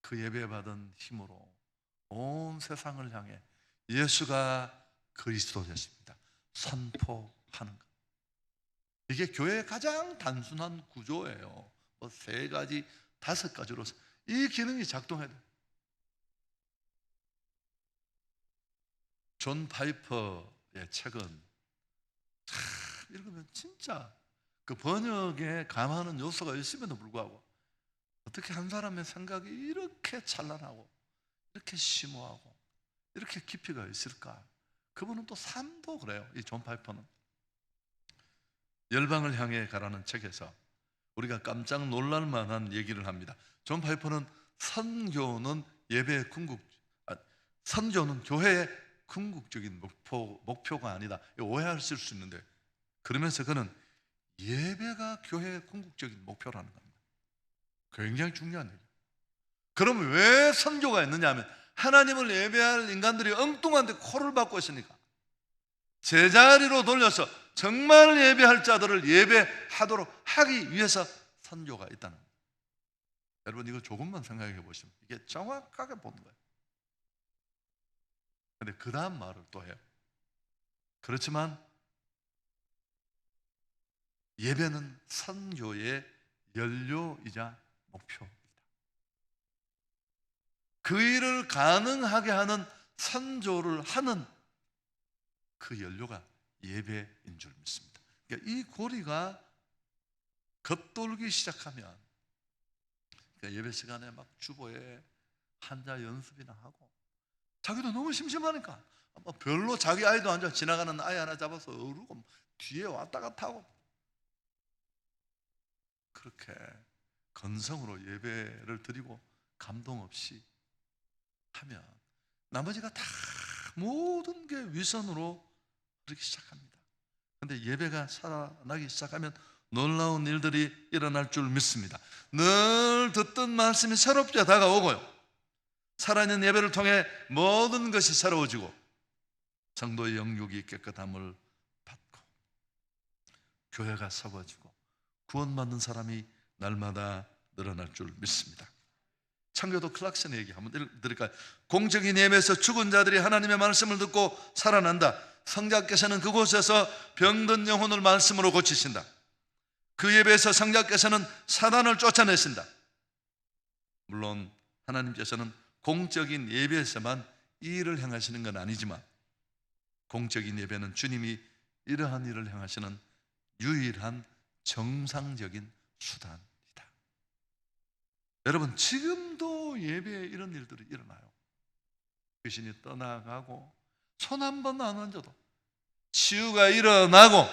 그 예배 받은 힘으로 온 세상을 향해 예수가 그리스도였습니다. 선포하는 것. 이게 교회의 가장 단순한 구조예요. 뭐 세 가지, 다섯 가지로 이 기능이 작동해야 돼요. 존 파이퍼의 책은 참 읽으면 진짜 그 번역에 감하는 요소가 있음에도 불구하고 어떻게 한 사람의 생각이 이렇게 찬란하고 이렇게 심오하고 이렇게 깊이가 있을까? 그분은 또 삶도 그래요. 이 존 파이퍼는 열방을 향해 가라는 책에서 우리가 깜짝 놀랄 만한 얘기를 합니다. 존 파이퍼는 선교는 예배의 선교는 교회의 궁극적인 목표가 아니다. 오해하실 수 있는데, 그러면서 그는 예배가 교회의 궁극적인 목표라는 겁니다. 굉장히 중요한 얘기예요. 그럼 왜 선교가 있느냐 하면 하나님을 예배할 인간들이 엉뚱한데 코를 박고 있으니까 제자리로 돌려서 정말 예배할 자들을 예배하도록 하기 위해서 선교가 있다는 겁니다. 여러분, 이거 조금만 생각해 보시면 이게 정확하게 보는 거예요. 근데 그 다음 말을 또 해요. 그렇지만 예배는 선교의 연료이자 목표입니다. 그 일을 가능하게 하는 선교를 하는 그 연료가 예배인 줄 믿습니다. 그러니까 이 고리가 겉돌기 시작하면, 그러니까 예배 시간에 막 주보에 한자 연습이나 하고 자기도 너무 심심하니까 별로 자기 아이도 앉아 지나가는 아이 하나 잡아서 어르고 뒤에 왔다 갔다 하고 그렇게 건성으로 예배를 드리고 감동 없이 하면 나머지가 다 모든 게 위선으로 그렇게 시작합니다. 그런데 예배가 살아나기 시작하면 놀라운 일들이 일어날 줄 믿습니다. 늘 듣던 말씀이 새롭게 다가오고요, 살아있는 예배를 통해 모든 것이 새로워지고 성도의 영육이 깨끗함을 받고 교회가 세워지고 구원받는 사람이 날마다 늘어날 줄 믿습니다. 청교도 클락슨의 얘기 한번 들을까요? 공적인 예배에서 죽은 자들이 하나님의 말씀을 듣고 살아난다. 성자께서는 그곳에서 병든 영혼을 말씀으로 고치신다. 그 예배에서 성자께서는 사단을 쫓아내신다. 물론 하나님께서는 공적인 예배에서만 이 일을 행하시는 건 아니지만 공적인 예배는 주님이 이러한 일을 행하시는 유일한 정상적인 수단이다. 여러분, 지금도 예배에 이런 일들이 일어나요. 귀신이 떠나가고 손 한 번 안 얹어도 치유가 일어나고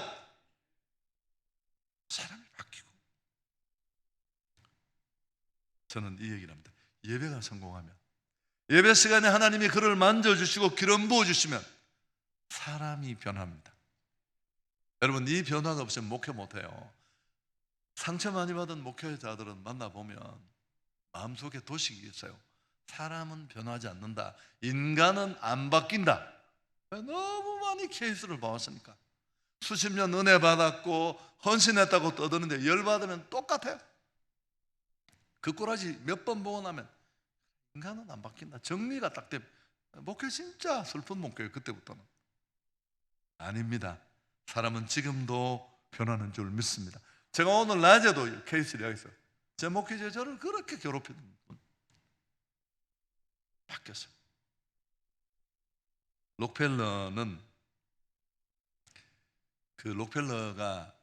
사람이 바뀌고. 저는 이 얘기를 합니다. 예배가 성공하면, 예배 시간에 하나님이 그를 만져주시고 기름 부어주시면 사람이 변합니다. 여러분, 이 변화가 없으면 목회 못해요. 상처 많이 받은 목회자들은 만나보면 마음속에 도식이 있어요. 사람은 변하지 않는다, 인간은 안 바뀐다. 너무 많이 케이스를 봐왔으니까. 수십 년 은혜 받았고 헌신했다고 떠드는데 열받으면 똑같아요. 그 꼬라지 몇 번 보고 나면 인간은 안 바뀐다, 정리가 딱 되면 목회 진짜 슬픈 목회예요. 그때부터는. 아닙니다. 사람은 지금도 변하는 줄 믿습니다. 제가 오늘 낮에도 케이스를 이야기했어요. 제 목회자 저를 그렇게 괴롭히는 분, 바뀌었어요. 록펠러는 그 록펠러가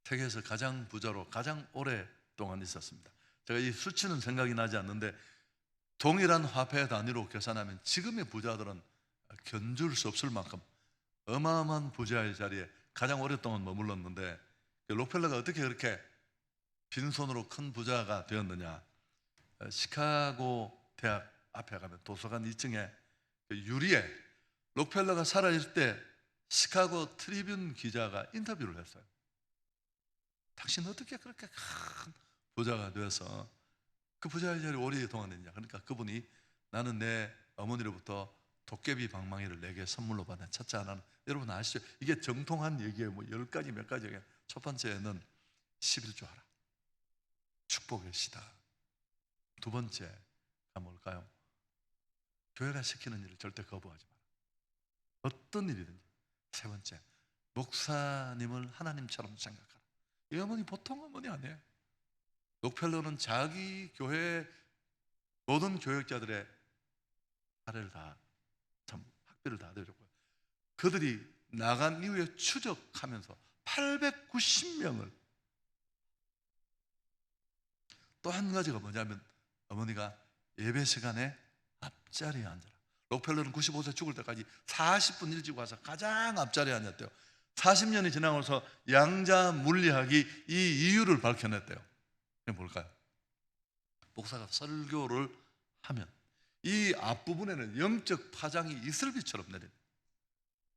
세계에서 가장 부자로 가장 오랫동안 있었습니다. 제가 이 수치는 생각이 나지 않는데 동일한 화폐 단위로 계산하면 지금의 부자들은 견줄 수 없을 만큼 어마어마한 부자의 자리에 가장 오랫동안 머물렀는데 록펠러가 어떻게 그렇게 빈손으로 큰 부자가 되었느냐. 시카고 대학 앞에 가면 도서관 2층에 유리에 록펠러가 살아있을 때 시카고 트리뷴 기자가 인터뷰를 했어요. 당신 어떻게 그렇게 큰 부자가 되어서 그 부자의 자리에 오랫동안 있냐. 그러니까 그분이 나는 내 어머니로부터 도깨비 방망이를 내게 선물로 받은 첫째 하나는, 여러분 아시죠? 이게 정통한 얘기예요. 뭐 10가지 몇 가지. 첫 번째는 11조 하라, 축복의 시다. 두 번째가 뭘까요? 교회가 시키는 일을 절대 거부하지 마라, 어떤 일이든지. 세 번째, 목사님을 하나님처럼 생각하라. 이 어머니 보통 어머니 아니에요. 록펠러는 자기 교회 모든 교역자들의 학비를 다 드렸고요. 그들이 나간 이후에 추적하면서 890명을. 또 한 가지가 뭐냐면 어머니가 예배 시간에 앞자리에 앉아라. 록펠러는 95세 죽을 때까지 40분 일찍 와서 가장 앞자리에 앉았대요. 40년이 지나고서 양자 물리학이 이 이유를 밝혀냈대요. 그게 뭘까요? 목사가 설교를 하면 이 앞부분에는 영적 파장이 이슬비처럼 내려요.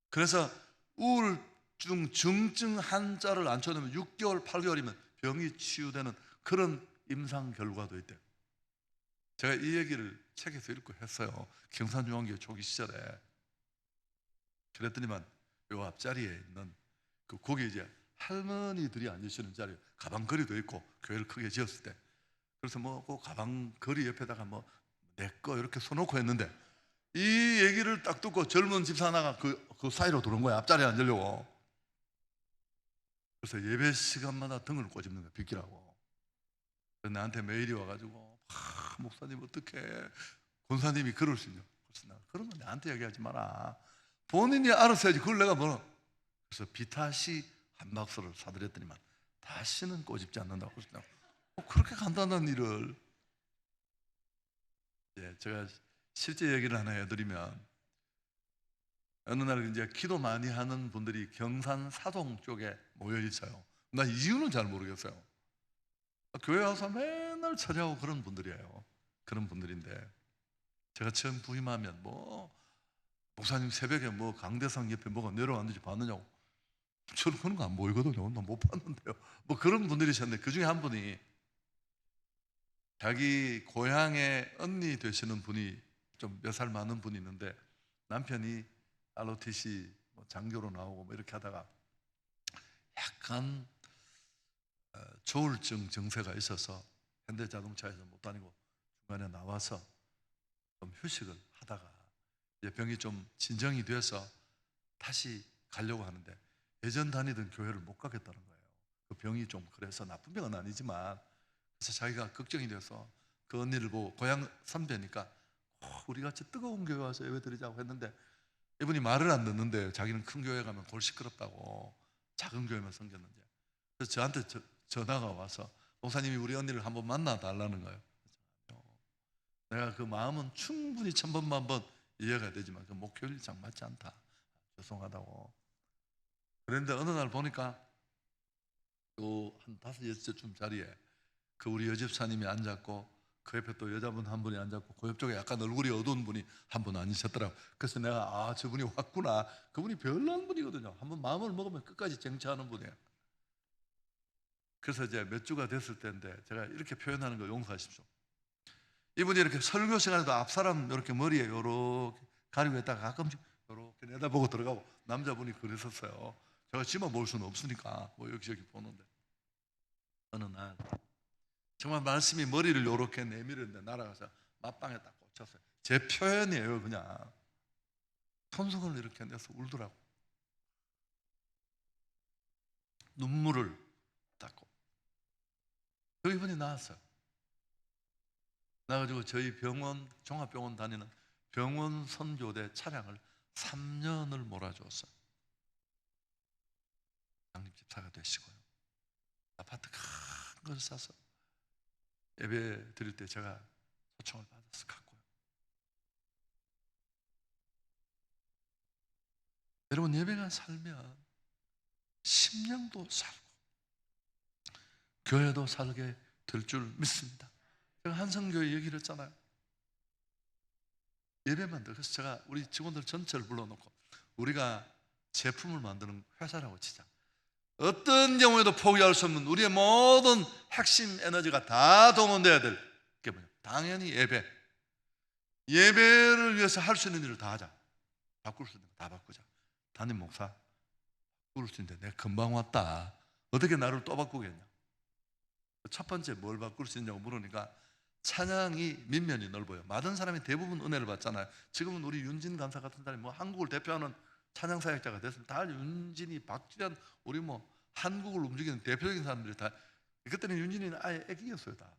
그래서 우울증 중증 한자를 앉혀놓으면 6개월 8개월이면 병이 치유되는 그런 임상 결과도 있대요. 제가 이 얘기를 책에서 읽고 했어요. 경산중앙교회 초기 시절에. 그랬더니만 요 앞자리에 있는 거기 이제 할머니들이 앉으시는 자리에 가방거리도 있고, 교회를 크게 지었을 때 그래서 뭐 그 가방거리 옆에다가 뭐 내 거 이렇게 써놓고 했는데, 이 얘기를 딱 듣고 젊은 집사 하나가 그 사이로 들어온 거야. 앞자리에 앉으려고. 그래서 예배 시간마다 등을 꼬집는 거야, 비키라고. 그래서 나한테 메일이 와가지고, 목사님 어떡해, 권사님이 그럴 수 있냐. 그래서 나 그러면 나한테 얘기하지 마라, 본인이 알아서 해야지, 그걸 내가 뭐. 그래서 비타시 한 박스를 사드렸더니만 다시는 꼬집지 않는다고. 그래서 내가 그렇게 간단한 일을. 제가 실제 얘기를 하나 해드리면, 어느 날 이제 기도 많이 하는 분들이 경산 사동 쪽에 모여 있어요. 나 이유는 잘 모르겠어요. 교회 와서 맨날 찾아오고 그런 분들이에요. 그런 분들인데, 제가 처음 부임하면 뭐 목사님 새벽에 뭐 강대상 옆에 뭐가 내려왔는지 봤느냐고. 저는 그런 거 안 보이거든요. 나 못 봤는데요. 뭐 그런 분들이 있었는데, 그 중에 한 분이 자기 고향의 언니 되시는 분이, 좀 몇 살 많은 분이 있는데, 남편이 ROTC 뭐 장교로 나오고 뭐 이렇게 하다가 약간 조울증 증세가 있어서 현대자동차에서 못 다니고 중간에 나와서 좀 휴식을 하다가 이제 병이 좀 진정이 돼서 다시 가려고 하는데, 예전 다니던 교회를 못 가겠다는 거예요. 그 병이 좀 그래서, 나쁜 병은 아니지만. 그래서 자기가 걱정이 돼서 그 언니를 보고, 고향 선배니까 우리 같이 뜨거운 교회 와서 예배 드리자고 했는데, 이분이 말을 안 듣는데 자기는 큰 교회 가면 골 시끄럽다고 작은 교회만 섬겼는지. 그래서 저한테 전화가 와서 목사님이 우리 언니를 한번 만나 달라는 거예요. 내가 그 마음은 충분히 1000번만 이해가 되지만 그 목표일장 맞지 않다, 죄송하다고. 그런데 어느 날 보니까 또 한 5, 6시쯤 자리에 그 우리 여집사님이 앉았고, 그 옆에 또 여자분 한 분이 앉았고, 그 옆쪽에 약간 얼굴이 어두운 분이 한 분 앉으셨더라고요. 그래서 내가 저분이 왔구나. 그분이 별난 분이거든요. 한번 마음을 먹으면 끝까지 쟁취하는 분이에요. 그래서 이제 몇 주가 됐을 때인데, 제가 이렇게 표현하는 거 용서하십시오. 이분이 이렇게 설교 시간에도 앞사람 이렇게 머리에 요렇게 가리고 있다가 가끔씩 이렇게 내다보고 들어가고, 남자분이 그랬었어요. 제가 집만 볼 수는 없으니까 뭐 여기저기 보는데, 어느 날 정말 말씀이 머리를 요렇게 내밀었는데 날아가서 맞방에 딱 꽂혔어요. 제 표현이에요. 그냥 손수건을 이렇게 내서 울더라고. 눈물을 닦고. 그 이분이 나왔어요. 나가지고 저희 병원, 종합병원 다니는 병원 선교대 차량을 3년을 몰아주었어요. 장님 집사가 되시고요. 아파트 큰 걸 사서 예배 드릴 때 제가 초청을 받아서 갔고요. 여러분, 예배가 살면 심령도 살고 교회도 살게 될 줄 믿습니다. 제가 한성교회 얘기를 했잖아요. 예배만 들. 그래서 제가 우리 직원들 전체를 불러놓고 우리가 제품을 만드는 회사라고 치자. 어떤 경우에도 포기할 수 없는 우리의 모든 핵심 에너지가 다 동원돼야 될 게 뭐냐? 당연히 예배. 예배를 위해서 할 수 있는 일을 다 하자. 바꿀 수 있는 거 다 바꾸자. 담임 목사, 바꿀 수 있는데 내가 금방 왔다. 어떻게 나를 또 바꾸겠냐? 첫 번째 뭘 바꿀 수 있냐고 물으니까 찬양이 민면이 넓어요. 많은 사람이 대부분 은혜를 받잖아요. 지금은 우리 윤진 간사 같은 사람이 뭐 한국을 대표하는 찬양 사역자가 됐으면 다 윤진이, 박주현, 우리 뭐 한국을 움직이는 대표적인 사람들이 다. 그때는 윤진이는 아예 애기였어요. 다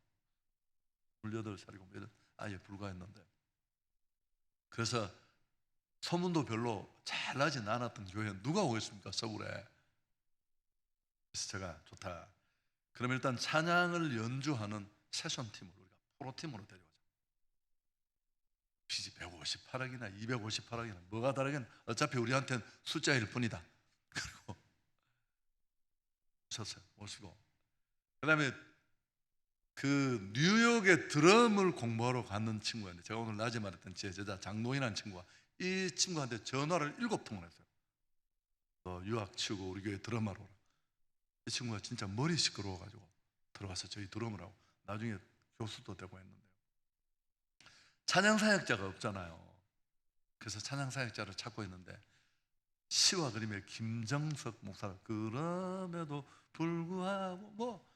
18살이고 아예 불과했는데. 그래서 소문도 별로 잘 나진 않았던 교회에 누가 오겠습니까? 서울에. 그래서 제가 좋다. 그럼 일단 찬양을 연주하는 세션팀을 우리가 프로팀으로 데려오자. 빚이 158억이나 258억이나 뭐가 다르긴 어차피 우리한테는 숫자일 뿐이다. 그리고 오셨어요. 오시고 그 다음에 그 뉴욕에 드럼을 공부하러 갔는 친구였는데, 제가 오늘 낮에 말했던 제 제자 장노인이라는 친구가 이 친구한테 전화를 7통을 했어요. 너 유학 치고 우리 교회 드럼하러 오라. 이 친구가 진짜 머리 시끄러워가지고 들어가서 저희 드럼을 하고 나중에 교수도 되고 했는데요. 찬양 사역자가 없잖아요. 그래서 찬양 사역자를 찾고 있는데 시와 그림의 김정석 목사가 그럼에도 불구하고 뭐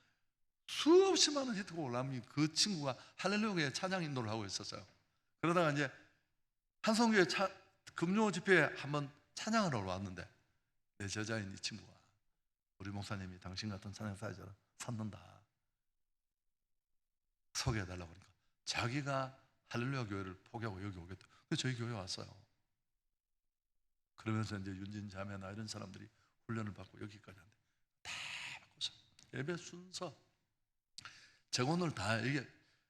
수없이 많은 히트가 올라오면 그 친구가 할렐루야의 찬양 인도를 하고 있었어요. 그러다가 이제 한성교회 금요 집회에 한번 찬양하러 왔는데 내 제자인 이 친구가 우리 목사님이 당신 같은 찬양 사역자를 찾는다. 소개해달라고 하니까 자기가 할렐루야 교회를 포기하고 여기 오겠다. 그래서 저희 교회 왔어요. 그러면서 이제 윤진 자매나 이런 사람들이 훈련을 받고 여기까지 한대. 다 바꿔서 예배 순서. 제가 오늘 다 이게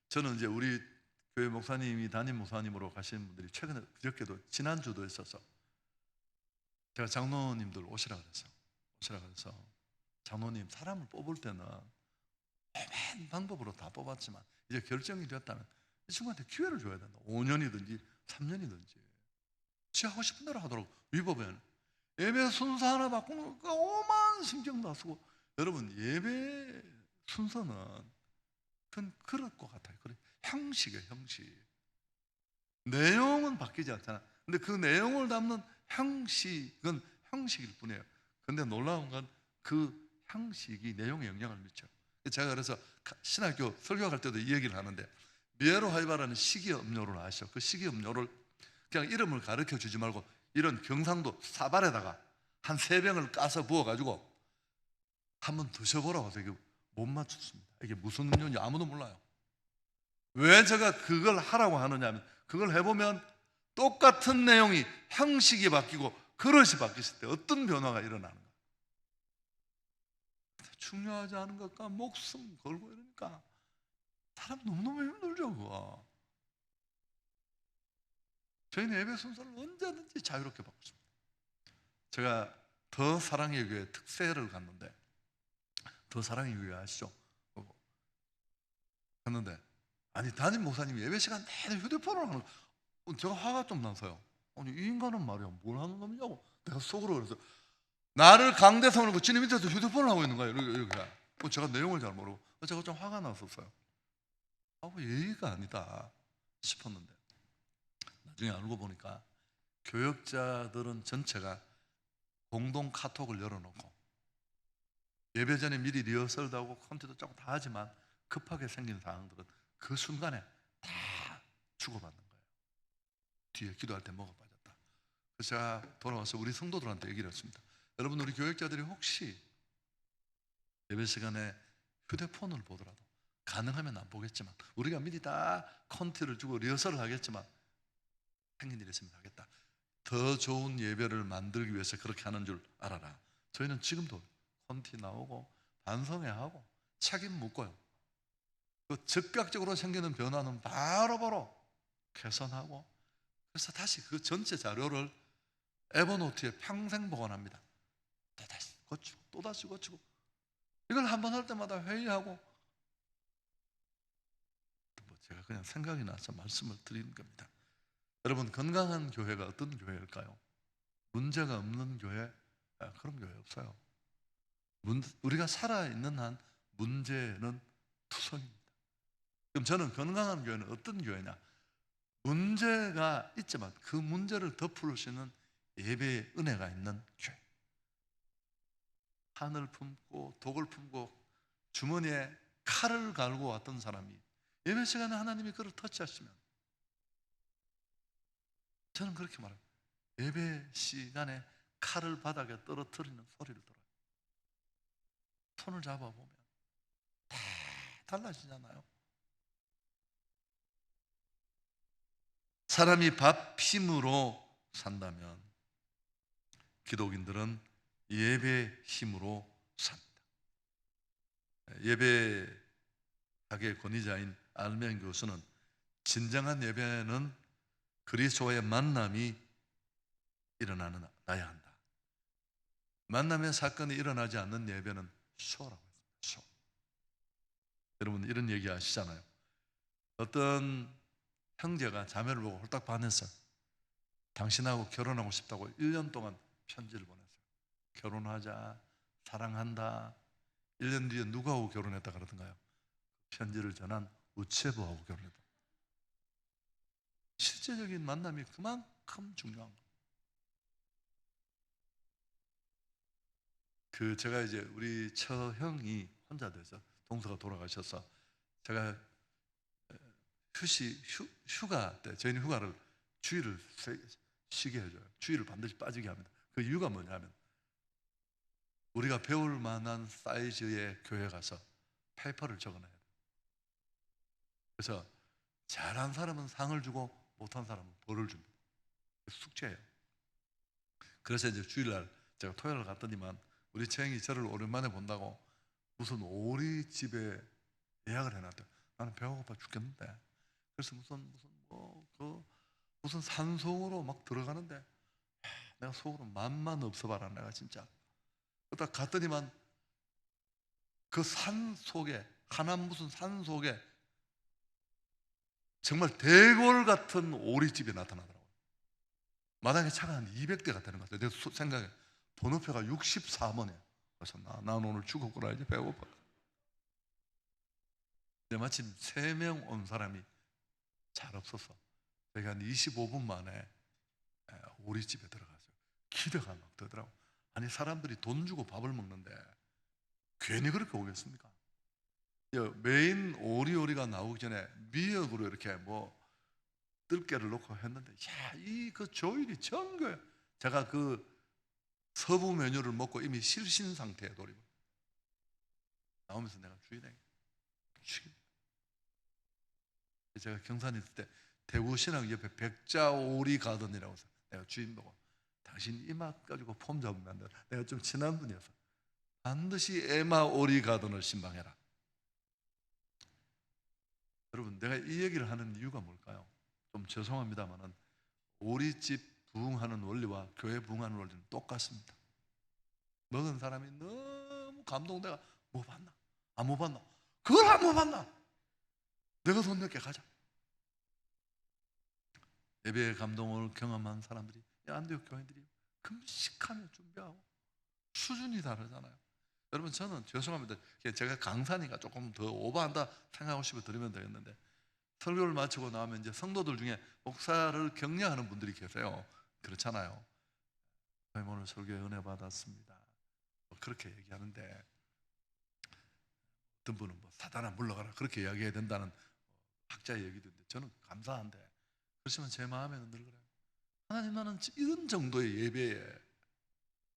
저는 이제 우리 교회 목사님이 담임 목사님으로 가신 분들이 최근에 그저께도 지난주도 있어서 제가 장로님들 오시라 그랬어요. 오시라 그래서 장로님 사람을 뽑을 때는 오만 방법으로 다 뽑았지만 이제 결정이 됐다면 이 친구한테 기회를 줘야 된다. 5년이든지 3년이든지 지 하고 싶은 대로 하도록 위법에는 예배 순서 하나 바꾸는 거 오만 신경 다 쓰고. 여러분, 예배 순서는 그건 그럴 것 같아요. 그래, 형식이에요, 형식. 내용은 바뀌지 않잖아. 근데 그 내용을 담는 형식은 형식일 뿐이에요. 근데 놀라운 건 그 형식이 내용에 영향을 미쳐요. 제가 그래서 신학교 설교할 때도 이 얘기를 하는데 미에로 하이바라는 식이음료를 아시죠? 그 식이음료를 그냥 이름을 가르쳐 주지 말고 이런 경상도 사발에다가 한 3병을 까서 부어가지고 한번 드셔보라고 해서 이게 못 맞췄습니다. 이게 무슨 음료인지 아무도 몰라요. 왜 제가 그걸 하라고 하느냐면 그걸 해보면 똑같은 내용이 형식이 바뀌고 그릇이 바뀌었을 때 어떤 변화가 일어나는 거야. 중요하지 않은 것과 목숨 걸고 이러니까 사람 너무너무 힘들죠. 그거. 저희는 예배 순서를 언제든지 자유롭게 바꾸십니다. 제가 더 사랑의 교회 특세를 갔는데, 더 사랑의 교회 아시죠? 갔는데 아니 담임 목사님이 예배 시간 내내 휴대폰을 하는 거예요. 제가 화가 좀 나서요. 아니 이 인간은 말이야 뭘 하는 놈이냐고 내가 속으로. 그래서 나를 강대상으로 놓고 지네 밑에서 휴대폰을 하고 있는 거예요. 이렇게. 제가 내용을 잘 모르고 제가 좀 화가 났었어요. 예의가 아니다 싶었는데 나중에 알고 보니까 교역자들은 전체가 공동 카톡을 열어놓고 예배 전에 미리 리허설도 하고 콘텐츠도 조금 다 하지만 급하게 생긴 상황들은 그 순간에 다 주고받는 거예요. 뒤에 기도할 때 뭐가 빠졌다. 그래서 제가 돌아와서 우리 성도들한테 얘기를 했습니다. 여러분, 우리 교역자들이 혹시 예배 시간에 휴대폰을 보더라도 가능하면 안 보겠지만 우리가 미리 다 콘텐츠를 주고 리허설을 하겠지만 생긴 일이 있으면 하겠다. 더 좋은 예배를 만들기 위해서 그렇게 하는 줄 알아라. 저희는 지금도 콘티 나오고 반성회하고 책임 묻고요. 그 즉각적으로 생기는 변화는 바로바로 개선하고, 그래서 다시 그 전체 자료를 에버노트에 평생 보관합니다. 또다시 고치고 또다시 고치고, 이걸 한 번 할 때마다 회의하고, 뭐 제가 그냥 생각이 나서 말씀을 드리는 겁니다. 여러분, 건강한 교회가 어떤 교회일까요? 문제가 없는 교회? 그런 교회 없어요. 우리가 살아있는 한 문제는 투성입니다. 그럼 저는 건강한 교회는 어떤 교회냐? 문제가 있지만 그 문제를 덮을 수 있는 예배의 은혜가 있는 교회. 판을 품고 독을 품고 주머니에 칼을 갈고 왔던 사람이 예배 시간에 하나님이 그를 터치하시면, 저는 그렇게 말해요. 예배 시간에 칼을 바닥에 떨어뜨리는 소리를 들어요. 손을 잡아보면 다 달라지잖아요. 사람이 밥 힘으로 산다면 기독인들은 예배 힘으로 삽니다. 예배학의 권위자인 알멘 교수는 진정한 예배는 그리스도와의 만남이 일어나야 한다. 만남의 사건이 일어나지 않는 예배는 쇼라고 했습니다. 쇼. 여러분, 이런 얘기 아시잖아요. 어떤 형제가 자매를 보고 홀딱 반했어요. 당신하고 결혼하고 싶다고 1년 동안 편지를 보냈어요. 결혼하자, 사랑한다. 1년 뒤에 누구하고 결혼했다 그러던가요? 편지를 전한 우체부하고 결혼했다. 실제적인 만남이 그만큼 중요한 거예요. 제가 이제 우리 처형이 혼자 돼서 동서가 돌아가셔서 제가 휴가 때, 저희는 휴가를 주일을 쉬게 해줘요. 주일을 반드시 빠지게 합니다. 그 이유가 뭐냐면, 우리가 배울 만한 사이즈의 교회 가서 페이퍼를 적어놔야 돼요. 그래서 잘한 사람은 상을 주고 못한 사람은 벌을 줍니다. 숙제예요. 그래서 이제 주일날 제가 토요일 갔더니만 우리 채영이 저를 오랜만에 본다고 무슨 오리집에 예약을 해놨대요. 나는 배가 고파 죽겠는데. 그래서 무슨 산속으로 막 들어가는데, 내가 속으로 맘만 없어봐라, 내가 진짜. 딱 갔더니만 그 산 속에, 하남 무슨 산 속에 정말 대궐 같은 오리집이 나타나더라고요. 마당에 차가 한 200대가 되는 것 같아요. 내 생각에 번호표가 64번이에요. 그래서 난 오늘 죽었구나, 이제 배고파. 근데 마침 3명 온 사람이 잘 없어서 제가 한 25분 만에 오리집에 들어갔어요. 기대가 막 되더라고요. 아니, 사람들이 돈 주고 밥을 먹는데 괜히 그렇게 오겠습니까? 메인 오리가 나오기 전에 미역으로 이렇게 뜰개를 놓고 했는데, 그 조율이 정교해요. 제가 그 서부 메뉴를 먹고 이미 실신 상태에 돌입. 나오면서 내가 주인에게 죽입니다. 제가 경산에 있을 때 대구신앙 옆에 백자오리 가든이라고 해서 내가 주인 보고, 당신 이 맛 가지고 폼 잡으면 안 돼. 내가 좀 친한 분이어서 반드시 에마오리 가든을 신방해라. 여러분, 내가 이 얘기를 하는 이유가 뭘까요? 좀 죄송합니다만은 오리집 부흥하는 원리와 교회 부흥하는 원리는 똑같습니다. 먹은 사람이 너무 감동돼가 뭐 봤나? 뭐 봤나? 그걸 안 뭐 봤나? 내가 돈 낼게, 가자. 예배의 감동을 경험한 사람들이, 안디옥 교회들이 금식하며 준비하고 수준이 다르잖아요. 여러분, 저는 죄송합니다. 제가 강사니까 조금 더 오버한다 생각하고 싶어 드리면 되겠는데, 설교를 마치고 나면 이제 성도들 중에 목사를 격려하는 분들이 계세요. 그렇잖아요. 오늘 설교에 은혜 받았습니다. 그렇게 얘기하는데, 어떤 분은 사단아 물러가라 그렇게 이야기해야 된다는 학자의 얘기도 있는데, 저는 감사한데, 그렇지만 제 마음에는 늘 그래요. 하나님, 나는 이런 정도의 예배에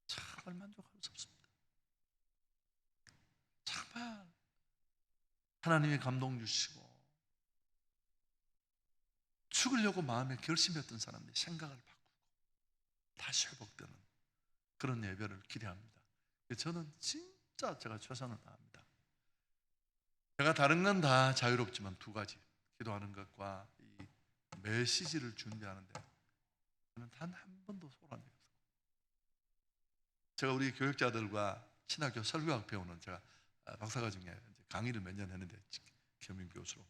정말 만족할 수 없습니다. 정말 하나님이 감동 주시고 죽으려고 마음에 결심했던 사람들이 생각을 바꾸고 다시 회복되는 그런 예배를 기대합니다. 저는 진짜 제가 최선을 다합니다. 제가 다른 건 다 자유롭지만 두 가지, 기도하는 것과 이 메시지를 준비하는데 저는 단 한 번도 소홀한 적이 없어요. 제가 우리 교육자들과 신학교 설교학 배우는 제가 박사과정에 강의를 몇 년 했는데 겸임 교수로,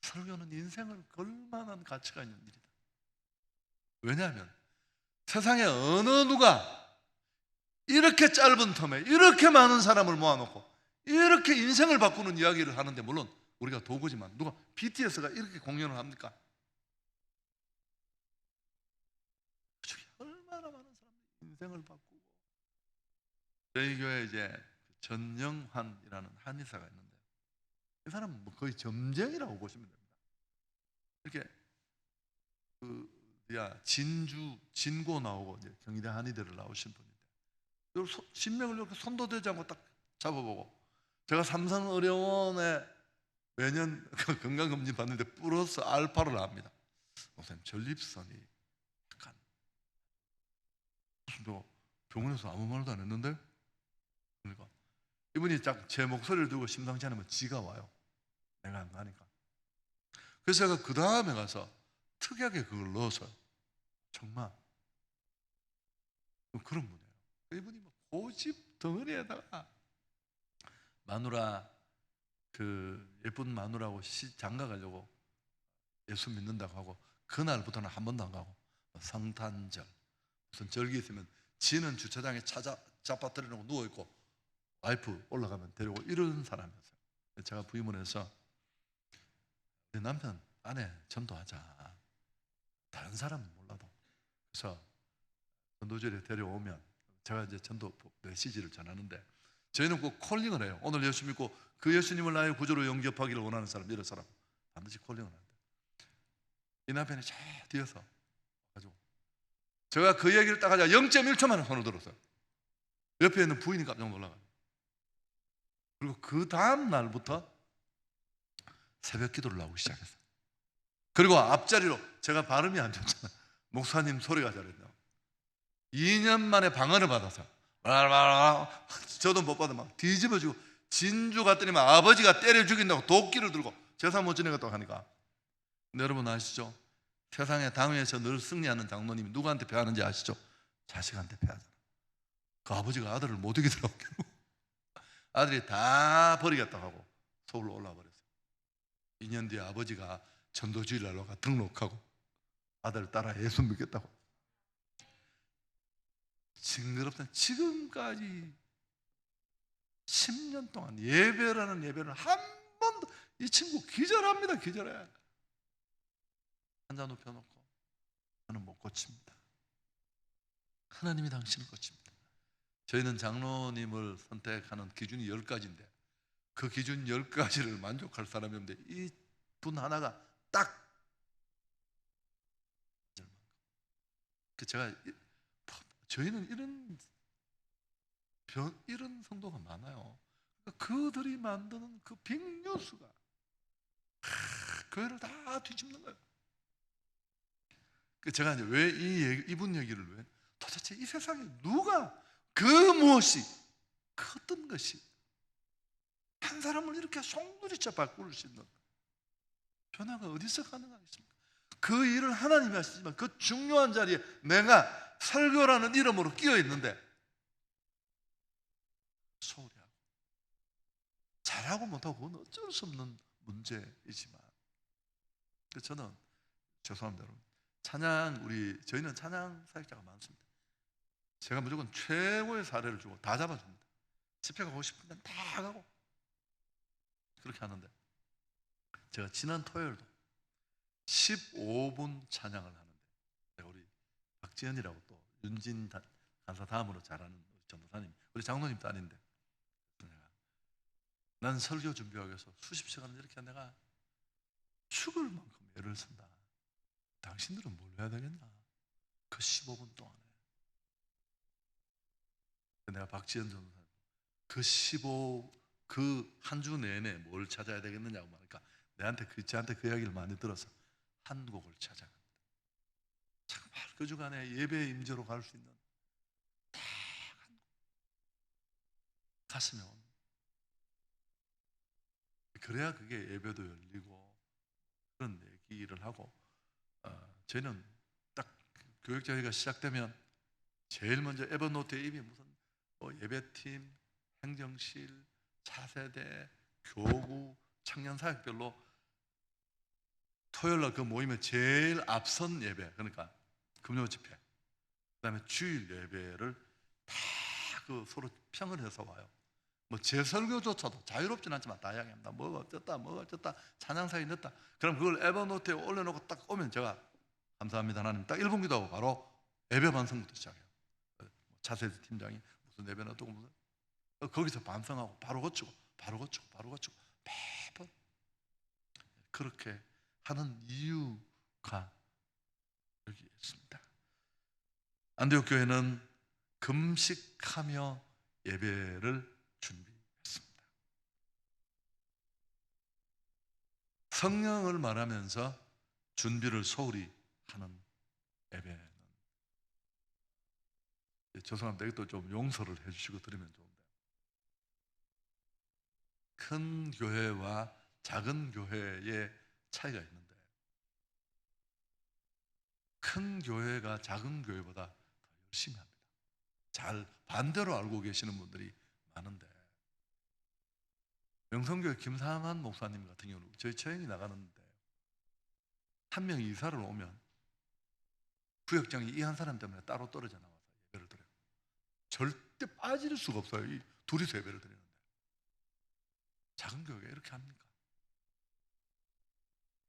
설교는 인생을 걸 만한 가치가 있는 일이다. 왜냐하면 세상에 어느 누가 이렇게 짧은 텀에 이렇게 많은 사람을 모아놓고 이렇게 인생을 바꾸는 이야기를 하는데, 물론 우리가 도구지만 누가 BTS가 이렇게 공연을 합니까? 그중에 얼마나 많은 사람들이 인생을 바꾸고. 저희 교회에 이제 전영환이라는 한의사가 있는데, 이 사람은 뭐 거의 점쟁이라고 보시면 됩니다. 이렇게 진고 나오고 이제 경희대 한의대를 나오신 분인데, 신명을 이렇게 손도 대지 않고 딱 잡아보고, 제가 삼성의료원에 매년 건강검진 받는데 플러스 알파를 합니다. 목사님, 전립선이 약간, 무슨 저 병원에서 아무 말도 안 했는데, 그러니까 이분이 딱 제 목소리를 듣고 심상치 않으면 지가 와요. 내가 안 가니까. 그래서 제가 그 다음에 가서 특이하게 그걸 넣어서요. 정말 그런 분이에요. 이분이 뭐 고집 덩어리에다가 마누라, 그 예쁜 마누라하고 장가 가려고 예수 믿는다고 하고, 그날부터는 한 번도 안 가고, 성탄절 무슨 절기 있으면 지는 주차장에 잡아뜨려 놓고 누워 있고 와이프 올라가면 데리고, 이런 사람이었어요. 제가 부임을 해서 내 남편 아내 전도하자, 다른 사람은 몰라도. 그래서 전도절에 데려오면 제가 이제 전도 메시지를 전하는데, 저희는 꼭 콜링을 해요. 오늘 예수 믿고 그 예수님을 나의 구주로 영접하기를 원하는 사람, 이런 사람 반드시 콜링을 합니다. 이 남편이 저 뒤에서 가지고 제가 그 얘기를 딱 하자 0.1초 만에 손을 들었어요. 옆에 있는 부인이 깜짝 놀라가요. 그리고 그 다음 날부터 새벽 기도를 나오기 시작했어요. 그리고 앞자리로, 제가 발음이 안 좋잖아요. 목사님 소리가 잘했네요. 2년 만에 방언을 받아서 저도 못 받아 막 뒤집어지고, 진주 갔더니만 아버지가 때려 죽인다고 도끼를 들고 제사 못 지내겠다고 하니까. 근데 여러분 아시죠? 세상에 당회에서 늘 승리하는 장로님이 누구한테 패하는지 아시죠? 자식한테 패하잖아. 그 아버지가 아들을 못 이기더라고요. 아들이 다 버리겠다고 하고 서울로 올라와 버렸어요. 2년 뒤에 아버지가 전도주일 날로 가 등록하고 아들 따라 예수 믿겠다고. 징그럽다. 지금까지 10년 동안 예배라는 예배를 한 번도, 이 친구 기절합니다. 기절해. 한자 눕혀놓고 저는 못 고칩니다. 하나님이 당신을 고칩니다. 저희는 장로님을 선택하는 기준이 10가지인데 그 기준 10가지를 만족할 사람이 없는데 이 분 하나가 딱 제가, 저희는 이런 성도가 많아요. 그들이 만드는 그 빅뉴스가 교회를 다 뒤집는 거예요. 제가 이제 왜 이분 얘기를 왜, 도대체 이 세상에 누가 그 무엇이, 그 어떤 것이 한 사람을 이렇게 송두리째 바꿀 수 있는 변화가 어디서 가능하겠습니까? 그 일을 하나님이 하시지만 그 중요한 자리에 내가 설교라는 이름으로 끼어 있는데 소홀히 하고, 잘하고 못하고 그건 어쩔 수 없는 문제이지만, 저는 죄송합니다 여러분, 저희는 찬양 사역자가 많습니다. 제가 무조건 최고의 사례를 주고 다 잡아줍니다. 집회 가고 싶은 데는 다 가고 그렇게 하는데, 제가 지난 토요일도 15분 찬양을 하는데, 제가 우리 박지현이라고 또 윤진 간사 다음으로 잘하는 우리 전도사님, 우리 장로님 딸인데, 난 설교 준비하기 위해서 수십 시간을 이렇게 내가 죽을 만큼 애를 쓴다. 당신들은 뭘 해야 되겠나? 그 15분 동안에 내가 박지현 전도사님 그 한 주 내내 뭘 찾아야 되겠느냐고 하니까 저한테 그 이야기를 많이 들어서 한 곡을 찾아갑니다. 정말 그 주간에 예배 임재로 갈 수 있는 딱 한 곡 가슴에 옵니다. 그래야 그게 예배도 열리고 그런 얘기를 하고, 저희는 딱 교육자회가 시작되면 제일 먼저 에버노트에 이미 무슨 예배팀, 행정실, 차세대, 교구, 청년사역별로 토요일날 그 모임에 제일 앞선 예배, 그러니까 금요 집회, 그 다음에 주일 예배를 다 그 서로 평을 해서 와요. 뭐 제 설교조차도 자유롭진 않지만 다 이야기합니다. 뭐가 어쨌다, 찬양사역이 늦다. 그럼 그걸 에버노트에 올려놓고 딱 오면 제가 감사합니다 하나님 딱 1분 기도하고 바로 예배 반성부터 시작해요. 차세대 팀장이 무슨 예배 놔두고 무슨 거기서 반성하고 바로 고치고 매번 그렇게 하는 이유가 여기 있습니다. 안디옥 교회는 금식하며 예배를 준비했습니다. 성령을 말하면서 준비를 소홀히 하는 예배는, 죄송합니다. 이것도 좀 용서를 해주시고 드리면 좋은데, 큰 교회와 작은 교회의 차이가 있는데, 큰 교회가 작은 교회보다 더 열심히 합니다. 잘 반대로 알고 계시는 분들이 많은데, 명성교회 김상한 목사님 같은 경우는 저희 처형이 나가는데 한 명이 이사를 오면 구역장이 이 한 사람 때문에 따로 떨어져 나와서 예배를 드려요. 절대 빠질 수가 없어요. 이 둘이서 예배를 드리는데. 작은 교회가 이렇게 합니까?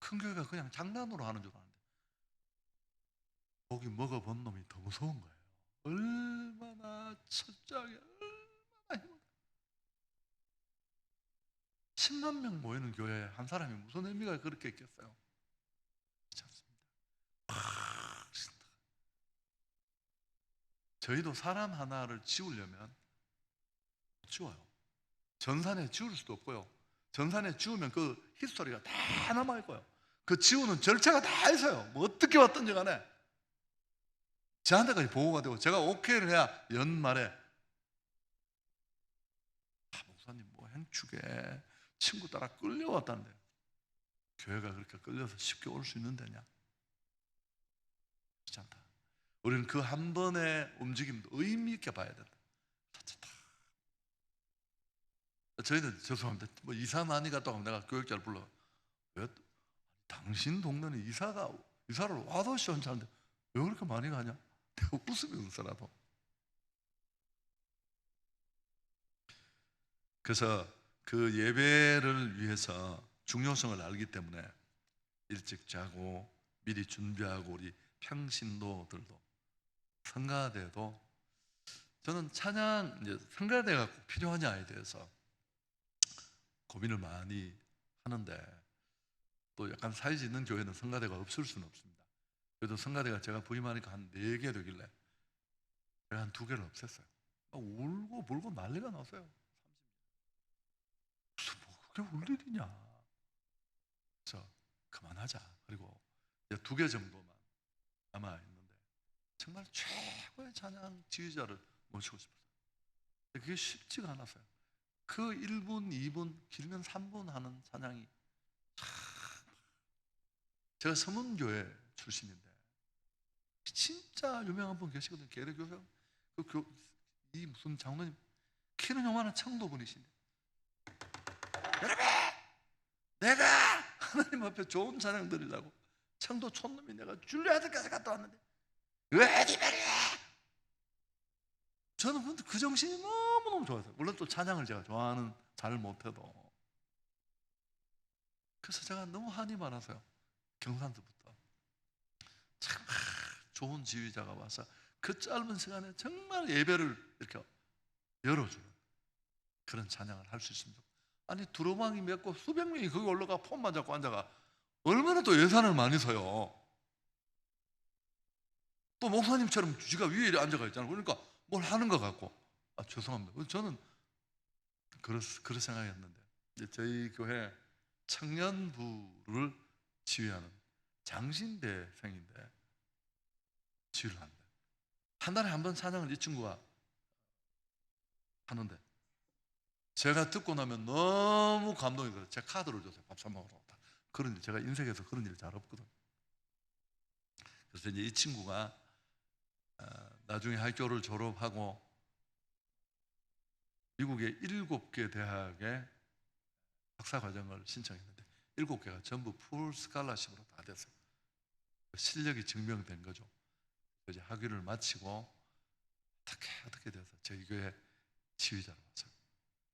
큰 교회가 그냥 장난으로 하는 줄 아는데 고기 먹어본 놈이 더 무서운 거예요. 얼마나 철저하게, 얼마나 힘들어요. 10만 명 모이는 교회에 한 사람이 무슨 의미가 그렇게 있겠어요? 그렇지 않습니다. 저희도 사람 하나를 지우려면 못 지워요. 전산에 지울 수도 없고요. 전산에 지우면 그 히스토리가 다 남아있고요. 그 지우는 절차가 다 있어요. 뭐 어떻게 왔든지 간에 저한테까지 보고가 되고, 제가 오케이를 해야 연말에 목사님 뭐 행축에 친구 따라 끌려왔다는데 교회가 그렇게 끌려서 쉽게 올 수 있는 데냐? 그렇지 않다. 우리는 그 한 번의 움직임도 의미 있게 봐야 된다. 저희는 죄송합니다. 뭐 이사 많이 갔다 오면 내가 교육자를 불러, 왜 당신 동네는 이사를 와도 시원찮은데 왜 그렇게 많이 가냐? 내가 웃으면서라도. 그래서 그 예배를 위해서 중요성을 알기 때문에 일찍 자고 미리 준비하고, 우리 평신도들도 성가대도, 저는 찬양, 이제 성가대가 꼭 필요하냐에 대해서 고민을 많이 하는데, 또 약간 사이즈 있는 교회는 성가대가 없을 수는 없습니다. 그래도 성가대가 제가 부임하니까 한 4개 되길래 제가 한 2개를 없앴어요. 울고 불고 난리가 났어요. 무슨 뭐 그게 울 일이냐. 그래서 그만하자. 그리고 이제 2개 정도만 남아있는데 정말 최고의 찬양 지휘자를 모시고 싶었어요. 그게 쉽지가 않았어요. 그 1분, 2분, 길면 3분 하는 찬양이 참, 제가 서문교회 출신인데 진짜 유명한 분 계시거든요. 계례교사. 이 무슨 장로님, 키는 요만한 청도분이신데, 여러분, 내가 하나님 앞에 좋은 찬양 드리려고 청도 촌놈이 내가 줄리아드까지 갔다 왔는데 왜 어디 말이야? 저는 근데 그 정신이 너무너무 좋았어요. 물론 또 찬양을 제가 좋아하는, 잘 못해도. 그래서 제가 너무 한이 많아서요. 경산서부터 참 좋은 지휘자가 와서 그 짧은 시간에 정말 예배를 이렇게 열어주는 그런 찬양을 할 수 있습니다. 아니 두루마기 맺고 수백 명이 거기 올라가 폰만 잡고 앉아가 얼마나 또 예산을 많이 써요. 또 목사님처럼 쥐가 위에 앉아가 있잖아요. 그러니까 뭘 하는 것 같고. 죄송합니다. 저는 그런 생각이었는데, 이제 저희 교회 청년부를 지휘하는 장신대생인데 지휘를 한대. 한 달에 한 번 찬양을 이 친구가 하는데 제가 듣고 나면 너무 감동이 들어요. 제 카드를 줬어요. 밥 사 먹으러 왔다. 그런 일, 제가 인생에서 그런 일 잘 없거든. 그래서 이제 이 친구가 나중에 학교를 졸업하고 미국의 7개 대학에 박사 과정을 신청했는데 7개가 전부 풀 스칼라십으로 다 됐어요. 실력이 증명된 거죠. 이제 학위를 마치고 어떻게 돼서 저희 교회 지휘자로 왔어요.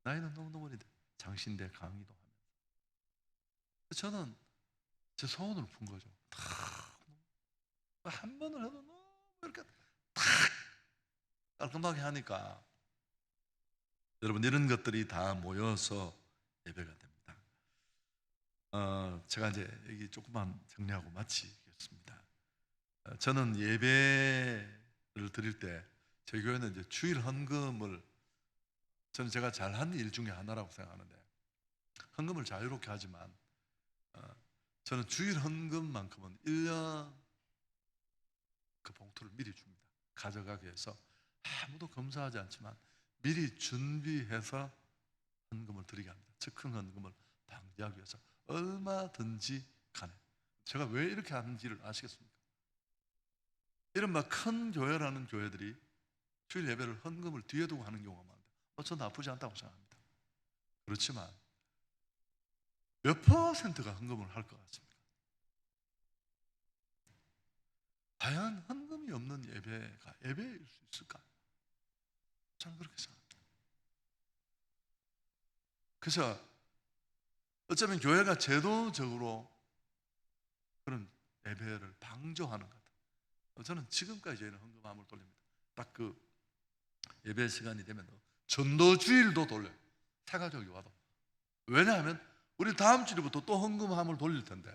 나이는 너무너무 어린데 장신대 강의도 하면서 저는 제 소원을 푼 거죠. 한 번을 해도 너무 이렇게 탁 깔끔하게 하니까 여러분 이런 것들이 다 모여서 예배가 됩니다. 제가 이제 여기 조금만 정리하고 마치겠습니다. 저는 예배를 드릴 때 저희 교회는 이제 주일 헌금을 저는 제가 잘한 일 중에 하나라고 생각하는데 헌금을 자유롭게 하지만 저는 주일 헌금만큼은 1년 그 봉투를 미리 줍니다. 가져가게 해서 아무도 검사하지 않지만 미리 준비해서 헌금을 드리게 합니다. 즉흥 헌금을 방지하기 위해서 얼마든지 간에. 제가 왜 이렇게 하는지를 아시겠습니까? 이른바 큰 교회라는 교회들이 주일 예배를 헌금을 뒤에 두고 하는 경우가 많은데 저는 나쁘지 않다고 생각합니다. 그렇지만 몇 퍼센트가 헌금을 할 것 같습니까? 과연 헌금이 없는 예배가 예배일 수 있을까? 저는 그렇게 생각합니다. 그래서 어쩌면 교회가 제도적으로 그런 예배를 방조하는 것 같아요. 저는 지금까지 저희는 헌금함을 돌립니다. 딱 그 예배 시간이 되면 전도주일도 돌려요. 새 가족이 와도. 왜냐하면 우리 다음 주부터 또 헌금함을 돌릴 텐데.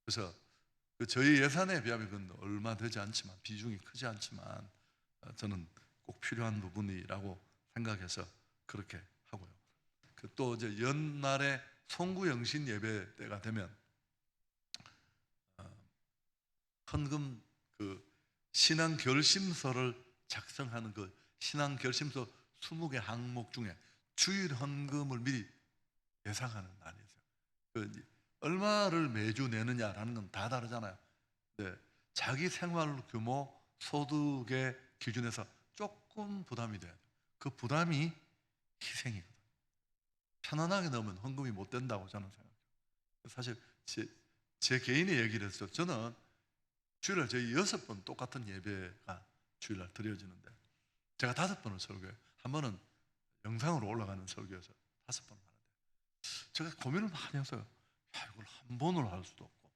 그래서 저희 예산에 비하면 그건 얼마 되지 않지만 비중이 크지 않지만 저는 꼭 필요한 부분이라고 생각해서 그렇게 하고요. 또 이제 연말에 송구영신 예배 때가 되면 헌금 그 신앙 결심서를 작성하는 그 신앙 결심서 20개 항목 중에 주일 헌금을 미리 예상하는 날이 있어요. 그 얼마를 매주 내느냐라는 건 다 다르잖아요. 근데 자기 생활 규모, 소득의 기준에서 조금 부담이 돼요. 그 부담이 희생이거든요. 편안하게 넣으면 헌금이 못 된다고 저는 생각해요. 사실 제 개인의 얘기를 해서 저는 주일날 저희 6번 똑같은 예배가 주일날 드려지는데 제가 5번을 설교해요. 한 번은 영상으로 올라가는 설교여서 5번을 하는데 제가 고민을 많이 했어요. 이걸 한 번을 할 수도 없고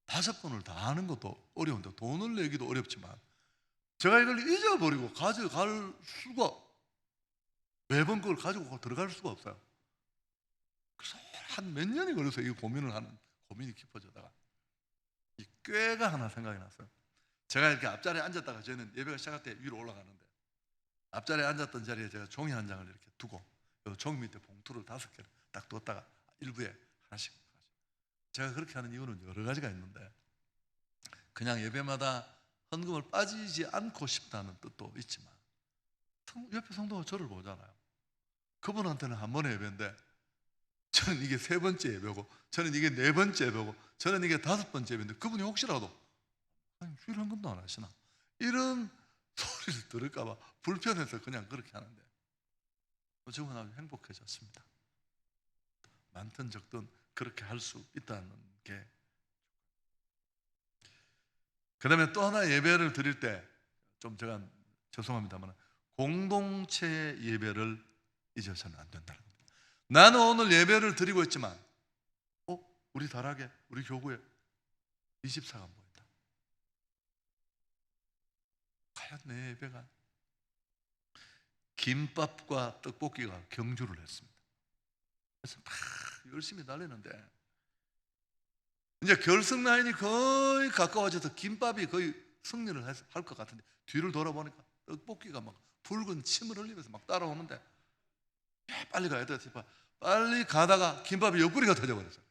5번을 다 하는 것도 어려운데 돈을 내기도 어렵지만 제가 이걸 잊어버리고 가져갈 수가 매번 그걸 가지고 들어갈 수가 없어요. 그래서 한 몇 년이 걸려서 이 고민을 하는 고민이 깊어지다가 이 꾀가 하나 생각이 났어요. 제가 이렇게 앞자리에 앉았다가 저는 예배가 시작할 때 위로 올라가는데 앞자리에 앉았던 자리에 제가 종이 한 장을 이렇게 두고 종이 밑에 봉투를 5개를 딱 뒀다가 일부에 하나씩 제가 그렇게 하는 이유는 여러 가지가 있는데 그냥 예배마다 헌금을 빠지지 않고 싶다는 뜻도 있지만 옆에 성도가 저를 보잖아요. 그분한테는 한 번의 예배인데 저는 이게 3번째 예배고 저는 이게 4번째 예배고 저는 이게 5번째 예배인데 그분이 혹시라도 주일 헌금도 안 하시나 이런 소리를 들을까 봐 불편해서 그냥 그렇게 하는데 지금은 아주 행복해졌습니다. 많든 적든 그렇게 할 수 있다는 게. 그 다음에 또 하나 예배를 드릴 때 좀 제가 죄송합니다만 공동체 예배를 잊어서는 안 된다는 겁니다. 나는 오늘 예배를 드리고 있지만 우리 다락에 우리 교구에 24가 모인다. 과연 내 예배가 김밥과 떡볶이가 경주를 했습니다. 그래서 막 열심히 달리는데 이제 결승 라인이 거의 가까워져서 김밥이 거의 승리를 할 것 같은데 뒤를 돌아보니까 떡볶이가 막 붉은 침을 흘리면서 막 따라오는데 빨리 가야 돼 싶어 빨리 가다가 김밥이 옆구리가 터져버렸어요.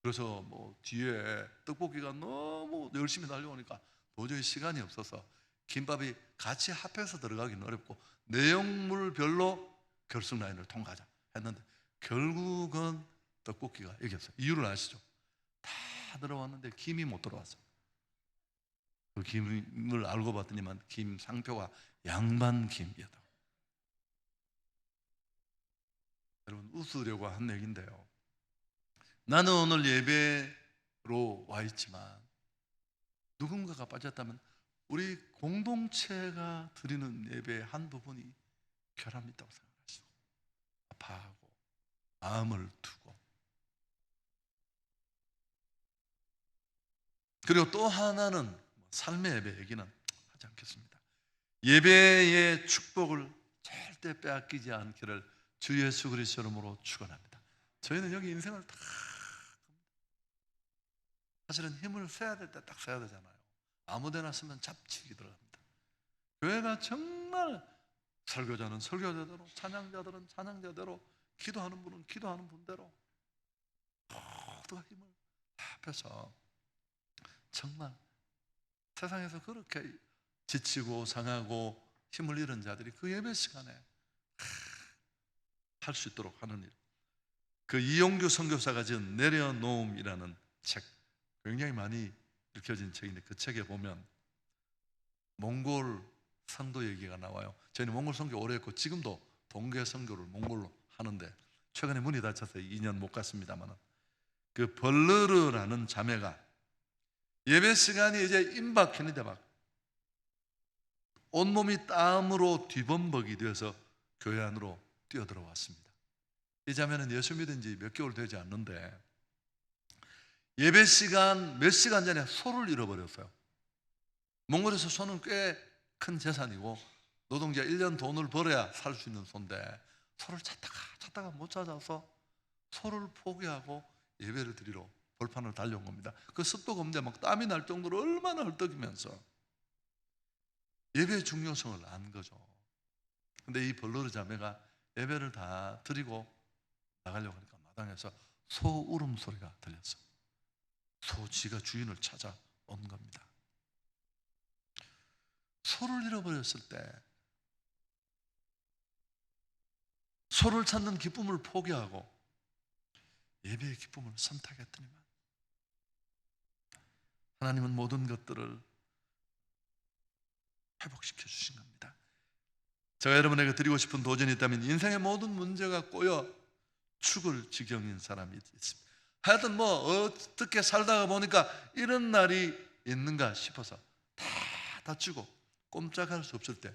그래서 뭐 뒤에 떡볶이가 너무 열심히 달려오니까 도저히 시간이 없어서 김밥이 같이 합해서 들어가기는 어렵고 내용물별로 결승 라인을 통과하자 했는데 결국은 떡볶이가 이겼어요. 이유를 아시죠? 다 들어왔는데 김이 못 들어왔어요. 그 김을 알고 봤더니만 김 상표가 양반 김이었다. 여러분 웃으려고 한 얘기인데요. 나는 오늘 예배로 와 있지만 누군가가 빠졌다면 우리 공동체가 드리는 예배의 한 부분이 결함이 있다고 생각하시고 아파하고 마음을 두고 그리고 또 하나는 삶의 예배 얘기는 하지 않겠습니다. 예배의 축복을 절대 빼앗기지 않기를 주 예수 그리스도 이름으로 축원합니다. 저희는 여기 인생을 다 사실은 힘을 써야 될 때 딱 써야 되잖아요. 아무데나 쓰면 잡치기 들어갑니다. 교회가 정말 설교자는 설교자대로, 찬양자들은 찬양자대로, 기도하는 분은 기도하는 분대로 모두가 힘을 다 합해서 정말 세상에서 그렇게 지치고 상하고 힘을 잃은 자들이 그 예배 시간에 할 수 있도록 하는 일. 그 이용규 선교사가 지은 내려놓음이라는 책, 굉장히 많이 읽혀진 책인데 그 책에 보면 몽골 선도 얘기가 나와요. 저희는 몽골 선교 오래 했고 지금도 동계 선교를 몽골로 하는데 최근에 문이 닫혀서 2년 못 갔습니다만 그 벌르르라는 자매가 예배 시간이 이제 임박했는데 막 온몸이 땀으로 뒤범벅이 되어서 교회 안으로 뛰어들어왔습니다. 이 자매는 예수 믿은 지 몇 개월 되지 않는데 예배 시간 몇 시간 전에 소를 잃어버렸어요. 몽골에서 소는 꽤 큰 재산이고 노동자 1년 돈을 벌어야 살 수 있는 소인데 소를 찾다가 못 찾아서 소를 포기하고 예배를 드리러 벌판을 달려온 겁니다. 그 습도가 없는데 막 땀이 날 정도로 얼마나 헐떡이면서 예배의 중요성을 안 거죠. 근데 이 벌르르 자매가 예배를 다 드리고 나가려고 하니까 마당에서 소 울음소리가 들렸어요. 소 지가 주인을 찾아온 겁니다. 소를 잃어버렸을 때 소를 찾는 기쁨을 포기하고 예배의 기쁨을 선택했더니만 하나님은 모든 것들을 회복시켜 주신 겁니다. 제가 여러분에게 드리고 싶은 도전이 있다면 인생의 모든 문제가 꼬여 죽을 지경인 사람이 있습니다. 하여튼 뭐 어떻게 살다가 보니까 이런 날이 있는가 싶어서 다 다치고 꼼짝할 수 없을 때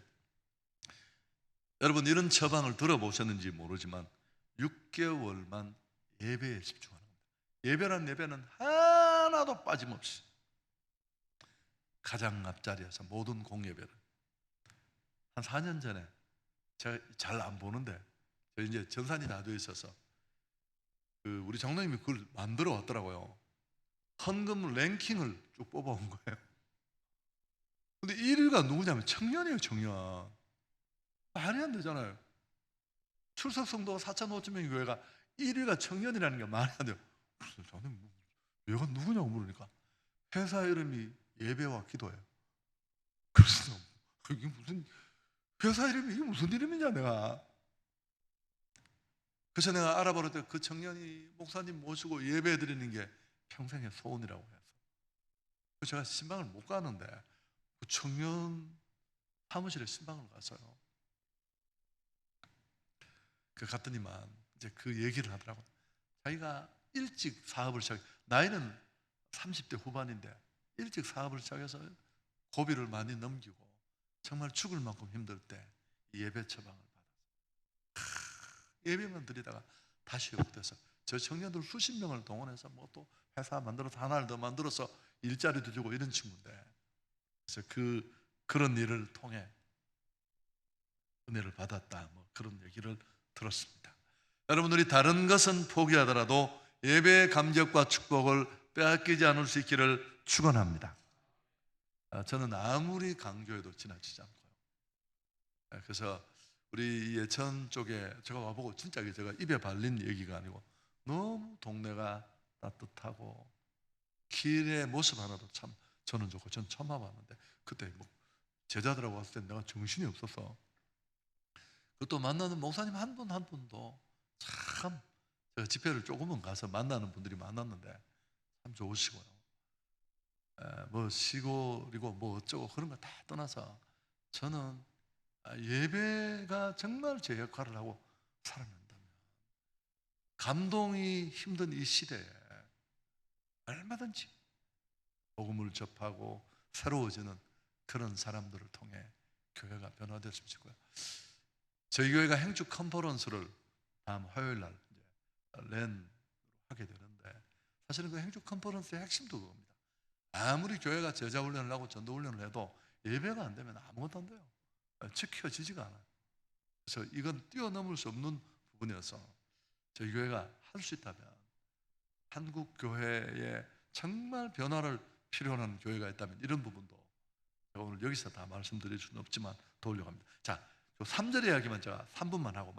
여러분 이런 처방을 들어보셨는지 모르지만 6개월만 예배에 집중하는 겁니다. 예배란 예배는 하나도 빠짐없이 가장 앞자리에서 모든 공예배를 한 4년 전에 제가 잘 안 보는데 저희 이제 전산이 다 되어 있어서 그 우리 장로님이 그걸 만들어 왔더라고요. 헌금 랭킹을 쭉 뽑아온 거예요. 근데 1위가 누구냐면 청년이에요. 청년. 말이 안 되잖아요. 출석 성도가 4,500명의 교회가 1위가 청년이라는 게 말이 안 돼요. 그래서 저는 얘가 누구냐고 물으니까 회사 이름이 예배와 기도예요. 그래서 이게 무슨 회사 이름이 이게 무슨 이름이냐 내가. 그래서 내가 알아볼 때 그 청년이 목사님 모시고 예배 드리는 게 평생의 소원이라고 해서 그래서 제가 신방을 못 가는데 그 청년 사무실에 신방을 갔어요. 그 갔더니만 이제 그 얘기를 하더라고요. 자기가 일찍 사업을 시작, 나이는 30대 후반인데 일찍 사업을 시작해서 고비를 많이 넘기고 정말 죽을 만큼 힘들 때 예배 처방을 받아서 예배만 드리다가 다시 회복돼서 저 청년들 수십 명을 동원해서 뭐 또 회사 만들어서 하나를 더 만들어서 일자리도 주고 이런 친구인데 그래서 그런 일을 통해 은혜를 받았다 뭐 그런 얘기를 들었습니다. 여러분들이 다른 것은 포기하더라도 예배의 감격과 축복을 빼앗기지 않을 수 있기를 축원합니다. 저는 아무리 강조해도 지나치지 않고요. 그래서 우리 예천 쪽에 제가 와보고 진짜 제가 입에 발린 얘기가 아니고 너무 동네가 따뜻하고 길의 모습 하나도 참 저는 좋고, 전 처음 와봤는데 그때 뭐 제자들하고 왔을 때 내가 정신이 없어서, 그것도 만나는 목사님 한 분 한 분도 참, 제가 집회를 조금은 가서 만나는 분들이 많았는데 참 좋으시고요. 뭐 시골이고 뭐 어쩌고 그런 거 다 떠나서 저는 예배가 정말 제 역할을 하고 살아낸다면, 감동이 힘든 이 시대에 얼마든지 복음을 접하고 새로워지는 그런 사람들을 통해 교회가 변화됐으면 좋고요. 저희 교회가 행주 컨퍼런스를 다음 화요일 날 렌 하게 되는데, 사실은 그 행주 컨퍼런스의 핵심도 그겁니다. 아무리 교회가 제자 훈련을 하고 전도 훈련을 해도 예배가 안 되면 아무것도 안 돼요. 지켜지지가 않아요. 그래서 이건 뛰어넘을 수 없는 부분이어서 저희 교회가 할 수 있다면, 한국 교회에 정말 변화를 필요로 하는 교회가 있다면 이런 부분도 제가 오늘 여기서 다 말씀드릴 수는 없지만 도우려고 합니다. 자, 3절 이야기만 제가 3분만 하고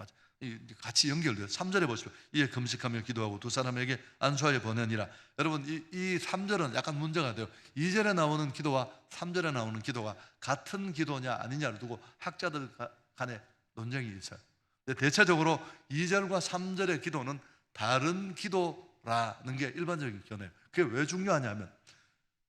같이 연결돼요. 3절에 보시죠. 이에 금식하며 기도하고 두 사람에게 안수하여 보내니라. 여러분, 이 3절은 약간 문제가 돼요. 2절에 나오는 기도와 3절에 나오는 기도가 같은 기도냐 아니냐를 두고 학자들 간에 논쟁이 있어요. 근데 대체적으로 2절과 3절의 기도는 다른 기도라는 게 일반적인 견해예요. 그게 왜 중요하냐면,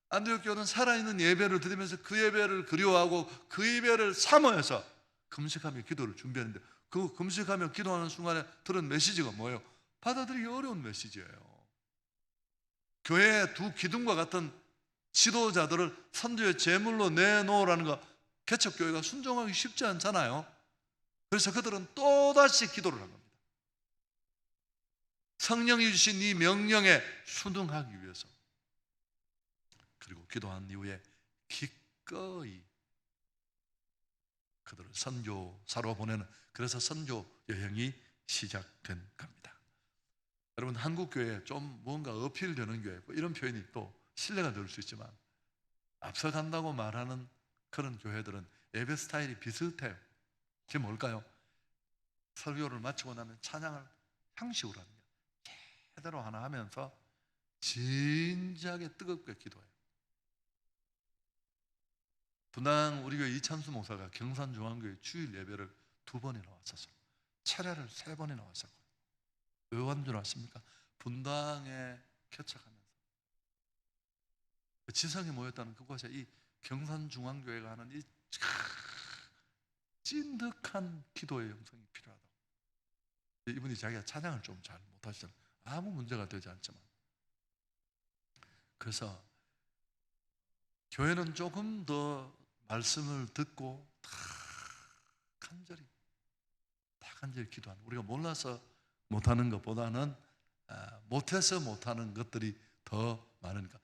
안디옥 교회는 살아있는 예배를 드리면서 그 예배를 그리워하고 그 예배를 사모해서 금식하며 기도를 준비하는데, 그 금식하며 기도하는 순간에 들은 메시지가 뭐예요? 받아들이기 어려운 메시지예요. 교회의 두 기둥과 같은 지도자들을 선교의 제물로 내놓으라는 거, 개척교회가 순종하기 쉽지 않잖아요. 그래서 그들은 또다시 기도를 한 겁니다. 성령이 주신 이 명령에 순응하기 위해서. 그리고 기도한 이후에 기꺼이 그들을 선교사로 보내는, 그래서 선교 여행이 시작된 겁니다. 여러분, 한국 교회에 좀 뭔가 어필되는 교회, 이런 표현이 또 신뢰가 될 수 있지만, 앞서간다고 말하는 그런 교회들은 예배 스타일이 비슷해요. 그게 뭘까요? 설교를 마치고 나면 찬양을 형식으로 하는 거예요. 제대로 하나 하면서 진지하게 뜨겁게 기도해요. 분당 우리 교회 이찬수 목사가 경산중앙교회 주일 예배를 2번이나 왔었어요. 차례를 3번이나 왔었고요. 왜 온 줄 아십니까? 분당에 개척하면서 지성이 모였다는 그곳에 이 경산중앙교회가 하는 이 찐득한 기도의 영성이 필요하다고. 이분이 자기가 찬양을 좀 잘 못하시잖아요. 아무 문제가 되지 않지만. 그래서 교회는 조금 더 말씀을 듣고 다 간절히 기도하는, 우리가 몰라서 못하는 것보다는 못해서 못하는 것들이 더 많으니까.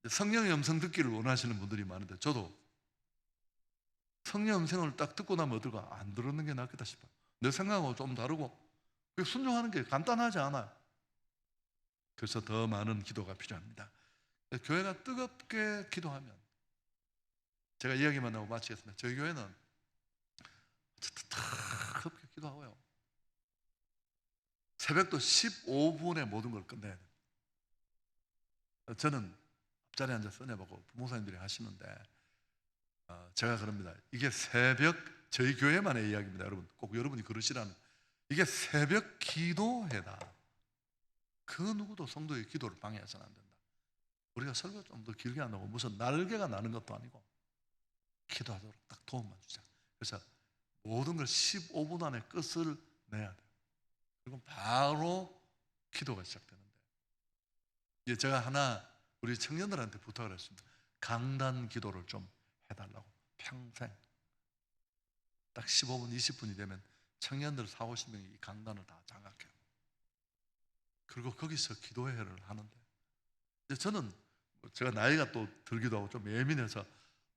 성령의 음성 듣기를 원하시는 분들이 많은데, 저도 성령 음성을 딱 듣고 나면 어떨까? 안 들었는 게 낫겠다 싶어요. 내 생각하고 좀 다르고, 순종하는 게 간단하지 않아요. 그래서 더 많은 기도가 필요합니다. 교회가 뜨겁게 기도하면, 제가 이야기만 하고 마치겠습니다. 저희 교회는 뜨겁게 기도하고요, 새벽도 15분에 모든 걸 끝내야 돼요. 저는 앞자리에 앉아 써내보고 부목사님들이 하시는데, 제가 그럽니다. 이게 새벽, 저희 교회만의 이야기입니다. 여러분, 꼭 여러분이 그러시라는, 이게 새벽 기도회다. 그 누구도 성도의 기도를 방해해서는 안 된다. 우리가 설교 좀 더 길게 안 하고 무슨 날개가 나는 것도 아니고 기도하도록 딱 도움만 주자. 그래서 모든 걸 15분 안에 끝을 내야 돼요. 그리고 바로 기도가 시작되는데, 이제 제가 하나 우리 청년들한테 부탁을 했습니다. 강단 기도를 좀 해달라고. 평생 딱 15분 20분이 되면 청년들 40-50명이 이 강단을 다 장악해요. 그리고 거기서 기도회를 하는데, 이제 저는 제가 나이가 또 들기도 하고 좀 예민해서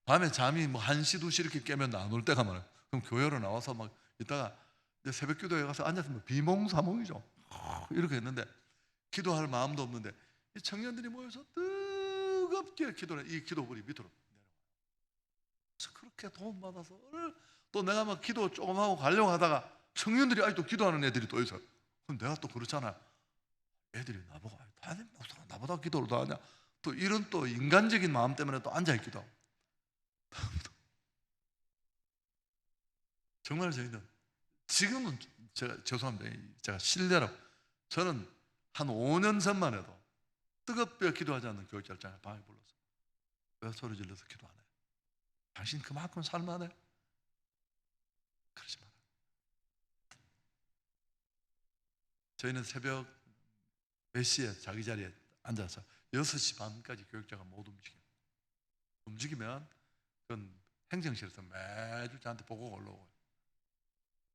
밤에 잠이 뭐 1시 2시 이렇게 깨면 안 올 때가 많아요. 그럼 교회로 나와서 막 있다가 이제 새벽 기도회 가서 앉았으면 비몽사몽이죠. 이렇게 했는데 기도할 마음도 없는데 이 청년들이 모여서 뜨겁게 기도를 해. 이 기도불이 밑으로 내려와요. 그래서 그렇게 도움받아서 또 내가 막 기도 조금 하고 가려고 하다가 청년들이 아직도 기도하는 애들이 또 있어요. 그럼 내가 또 그렇잖아요. 애들이 나보고 아니 목사가 나보다 기도를 더 하냐, 또 이런 또 인간적인 마음 때문에 또 앉아있기도 하고. 정말 저희는 지금은 제가 죄송합니다, 제가 신뢰라고, 저는 한 5년 전만 해도 뜨겁게 기도하지 않는 교육자를 방에 불러서 왜 소리 질러서 기도 안 해? 당신 그만큼 살만해? 그러지 마라. 저희는 새벽 몇 시에 자기 자리에 앉아서 6시 반까지 교육자가 못 움직여요. 움직이면 그건 행정실에서 매주 저한테 보고가 올라오고요.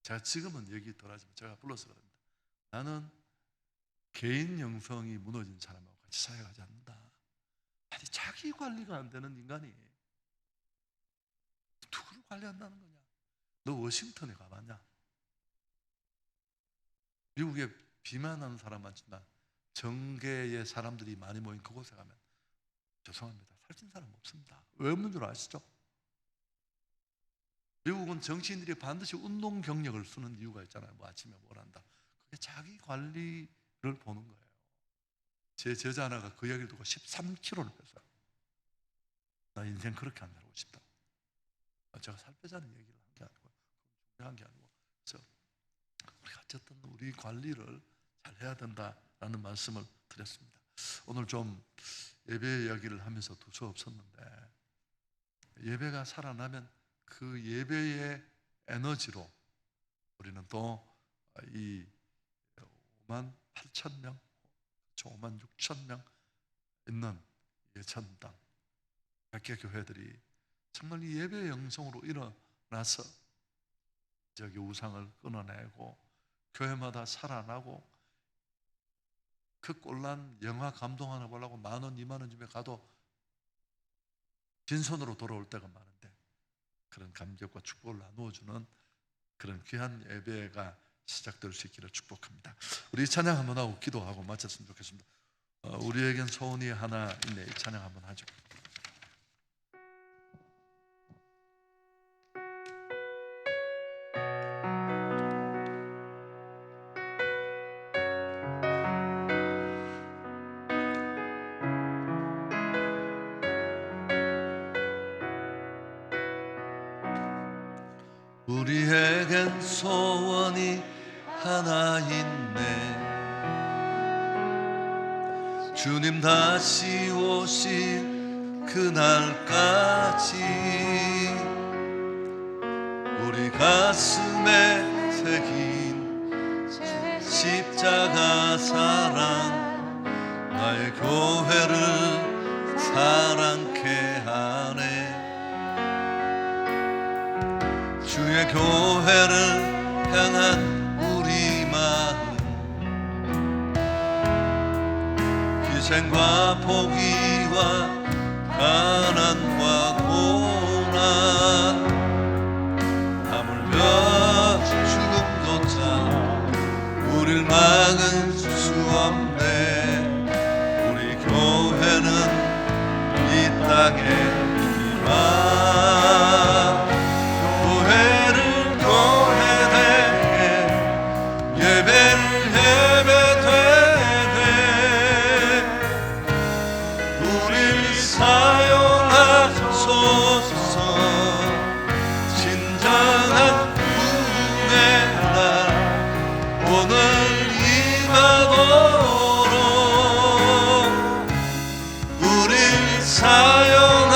제가 지금은 얘기 덜 하지만 제가 불러서 그럽니다. 나는 개인 영성이 무너진 사람하고 같이 사역하지 않는다. 아니 자기 관리가 안 되는 인간이 누구를 관리한다는 거냐? 너 워싱턴에 가봤냐? 미국에 비만하는 사람만 친다. 정계의 사람들이 많이 모인 그곳에 가면 죄송합니다, 살찐 사람 없습니다. 왜 없는 줄 아시죠? 미국은 정치인들이 반드시 운동 경력을 쓰는 이유가 있잖아요. 뭐 아침에 뭘 한다. 그게 자기 관리를 보는 거예요. 제 제자 하나가 그 이야기를 두고 13kg를 뺐어요. 나 인생 그렇게 안 살고 싶다. 제가 살 빼자는 얘기를 한 게 아니고, 중요한 게 아니고, 그래서 우리가 어쨌든 우리 관리를 잘 해야 된다라는 말씀을 드렸습니다. 오늘 좀 예배 이야기를 하면서 두 수 없었는데, 예배가 살아나면 그 예배의 에너지로 우리는 또 이 5만 8천 명, 5만 6천 명 있는 예천당 100개 교회들이 정말 이 예배의 영성으로 일어나서 저기 우상을 끊어내고 교회마다 살아나고, 그 꼴난 영화 감동 하나 보려고 10,000원, 20,000원 집에 가도 빈손으로 돌아올 때가 많은데, 그런 감격과 축복을 나누어주는 그런 귀한 예배가 시작될 수 있기를 축복합니다. 우리 찬양 한번 하고 기도하고 마쳤으면 좋겠습니다. 우리에겐 소원이 하나 있네. 이 찬양 한번 하죠. 우리에겐 소원이 하나 있네. 주님 다시 오실 그날까지 우리 가슴에 새긴 십자가 사랑 나의 교회를 사랑케 하네. 주의 교회를 향한 우리 마음, 희생과 포기와 가난과 고난, 하물며 죽음조차 우릴 막을 수 없네. 우리 교회는 이 땅에 희망, 교회를 교회되게, 예배를 예배되게 우릴 사용하소서. 진정한 구원의 날 오늘 임하도록 우릴 사용하소서.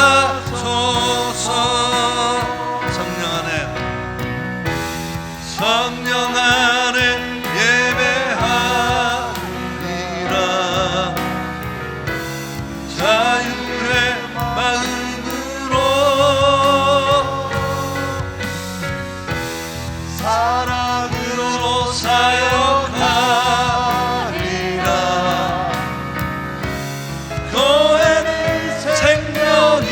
성령 안에 예배하리라. 자유의 마음으로 사랑으로 사역하리라. 교회는 생명이,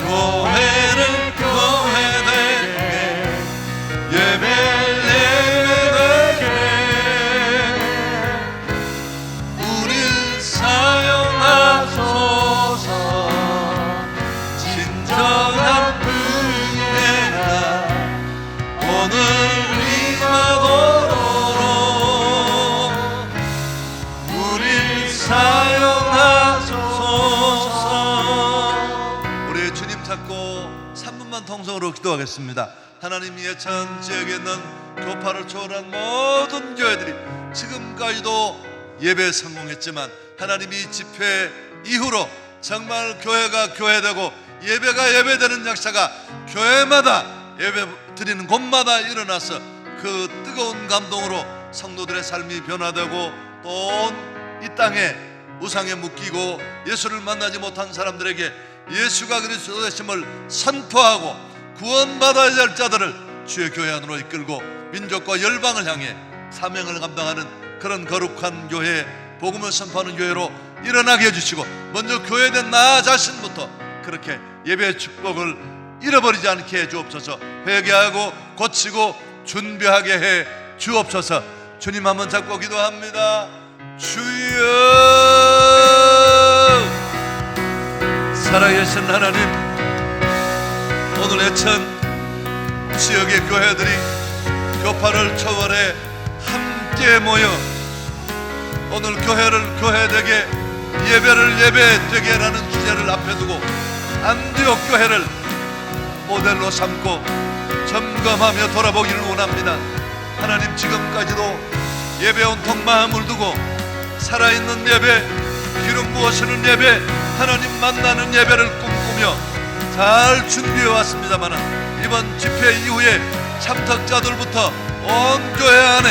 교회를 교회되게, 예배를 예배되게 우릴 사용하소서. 진정한 은혜가 오늘 임하도록 우리 주님 찾고 3분만 통성으로 기도하겠습니다. 하나님, 예천 지역에 있는 교파를 초월한 모든 교회들이 지금까지도 예배에 성공했지만 하나님, 이 집회 이후로 정말 교회가 교회되고 예배가 예배되는 역사가 교회마다 예배 드리는 곳마다 일어나서 그 뜨거운 감동으로 성도들의 삶이 변화되고 또 이 땅에 우상에 묶이고 예수를 만나지 못한 사람들에게 예수가 그리스도 되심을 선포하고 구원받아야 할 자들을 주의 교회 안으로 이끌고 민족과 열방을 향해 사명을 감당하는 그런 거룩한 교회, 복음을 선포하는 교회로 일어나게 해주시고, 먼저 교회된 나 자신부터 그렇게 예배의 축복을 잃어버리지 않게 해 주옵소서. 회개하고 고치고 준비하게 해 주옵소서. 주님 한번 잡고 기도합니다. 주여, 살아계신 하나님, 오늘 예천 지역의 교회들이 교파를 초월해 함께 모여 오늘 교회를 교회되게, 예배를 예배되게 하는 주제를 앞에 두고 안디옥 교회를 모델로 삼고 점검하며 돌아보기를 원합니다. 하나님, 지금까지도 예배 온통 마음을 두고 살아있는 예배, 기름 부어시는 예배, 하나님 만나는 예배를 꿈꾸며 잘 준비해 왔습니다만 이번 집회 이후에 참석자들부터 온 교회 안에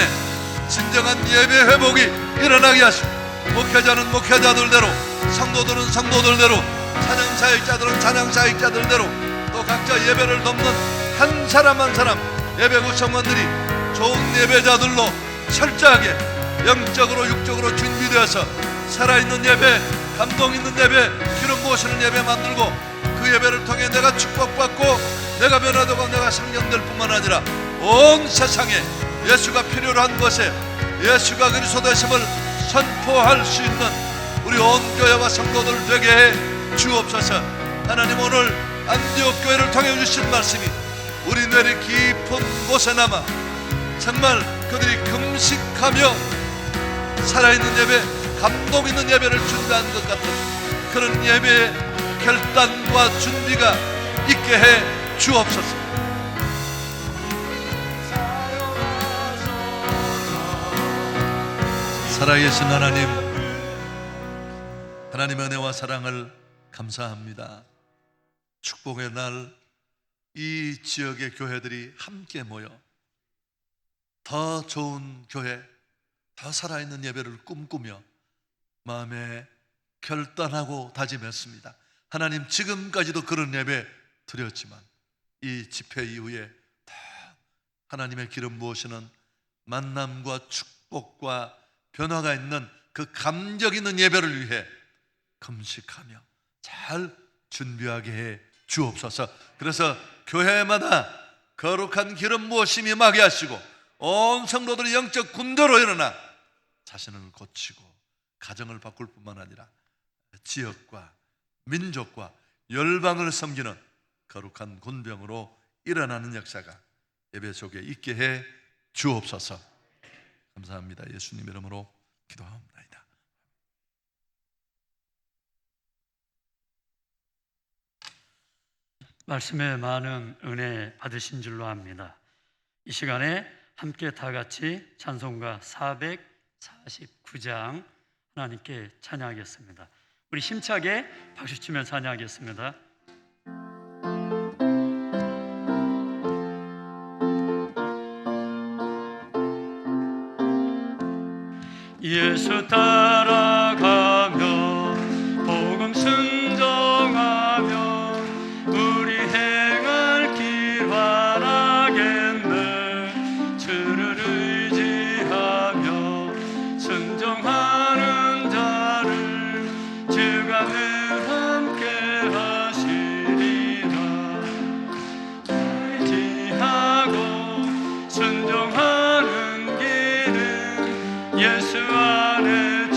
진정한 예배 회복이 일어나게 하시고, 목회자는 목회자들대로, 성도들은 성도들대로, 찬양사역자들은 찬양사역자들대로, 또 각자 예배를 돕는 한 사람 한 사람 예배 구성원들이 좋은 예배자들로 철저하게 영적으로 육적으로 준비되어서 살아있는 예배, 감동 있는 예배, 기름 부으시는 예배 만들고 그 예배를 통해 내가 축복받고 내가 변화되고 내가 성령될 뿐만 아니라 온 세상에 예수가 필요로 한 것에 예수가 그리스도 되심을 선포할 수 있는 우리 온 교회와 성도들 되게 해 주옵소서. 하나님, 오늘 안디옥 교회를 통해 주신 말씀이 우리 뇌리 깊은 곳에 남아 정말 그들이 금식하며 살아있는 예배, 감동 있는 예배를 준비한 것 같은 그런 예배의 결단과 준비가 있게 해 주옵소서. 살아계신 하나님, 하나님의 은혜와 사랑을 감사합니다. 축복의 날 이 지역의 교회들이 함께 모여 더 좋은 교회, 더 살아있는 예배를 꿈꾸며 마음에 결단하고 다짐했습니다. 하나님, 지금까지도 그런 예배 드렸지만 이 집회 이후에 더 하나님의 기름 부으시는 만남과 축복과 변화가 있는 그 감격 있는 예배를 위해 금식하며 잘 준비하게 해 주옵소서. 그래서 교회마다 거룩한 기름 부으심이 임하게 하시고 온 성도들이 영적 군대로 일어나 자신을 고치고 가정을 바꿀 뿐만 아니라 지역과 민족과 열방을 섬기는 거룩한 군병으로 일어나는 역사가 예배 속에 있게 해 주옵소서. 감사합니다. 예수님 이름으로 기도합니다. 말씀에 많은 은혜 받으신 줄로 압니다. 이 시간에 함께 다 같이 찬송가 449장 하나님께 찬양하겠습니다. 우리 힘차게 박수 치며 찬양하겠습니다. 예수 따라가며 복음 순종하며 우리 행할 길 바라겠네. 주를 의지하며 순종하는 자를 주가 늘 함께 하시리라. 의지하고 순종하는 길은 예수 안에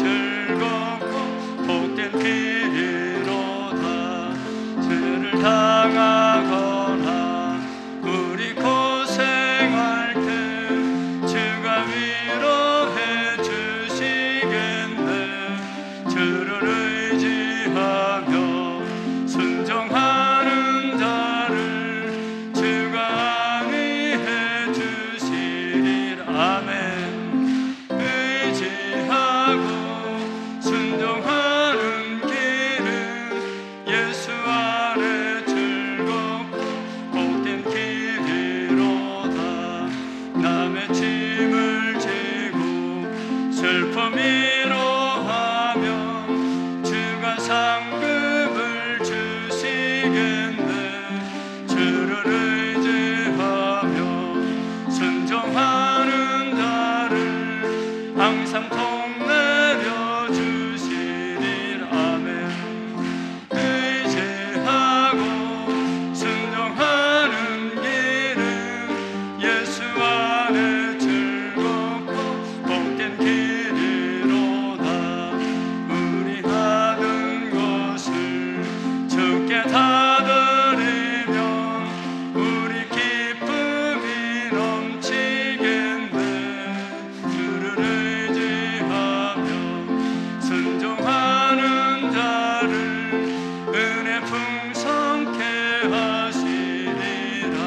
하시리라.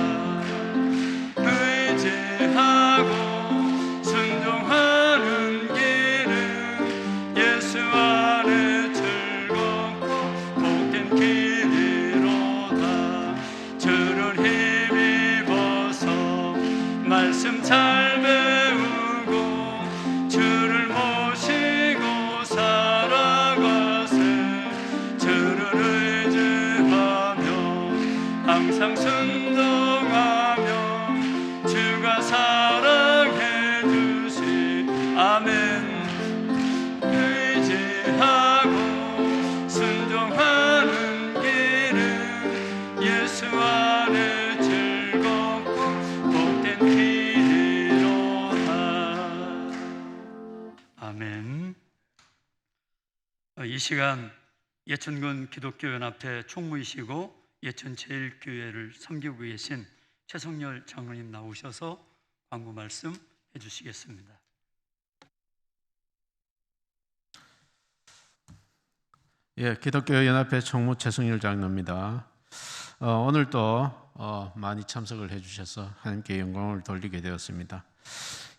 의지하고 순종하는 길은 예수 안에 즐겁고 복된 길이로다. 주를 힘입어서 말씀 잘 배우고 주를 모시고 살아가세. 주를 의지하며 항상 순종하며 주가 사랑해 주시. 아멘. 의지하고 순종하는 길은 예수 안에 즐겁고 복된 길이로다. 아멘. 이 시간 예천군 기독교연합회 총무이시고 예천 제일교회를 섬기고 계신 최성열 장로님 나오셔서 광고 말씀 해주시겠습니다. 예, 기독교연합회 총무 최승일 장로입니다. 오늘도 많이 참석을 해주셔서 하나님께 영광을 돌리게 되었습니다.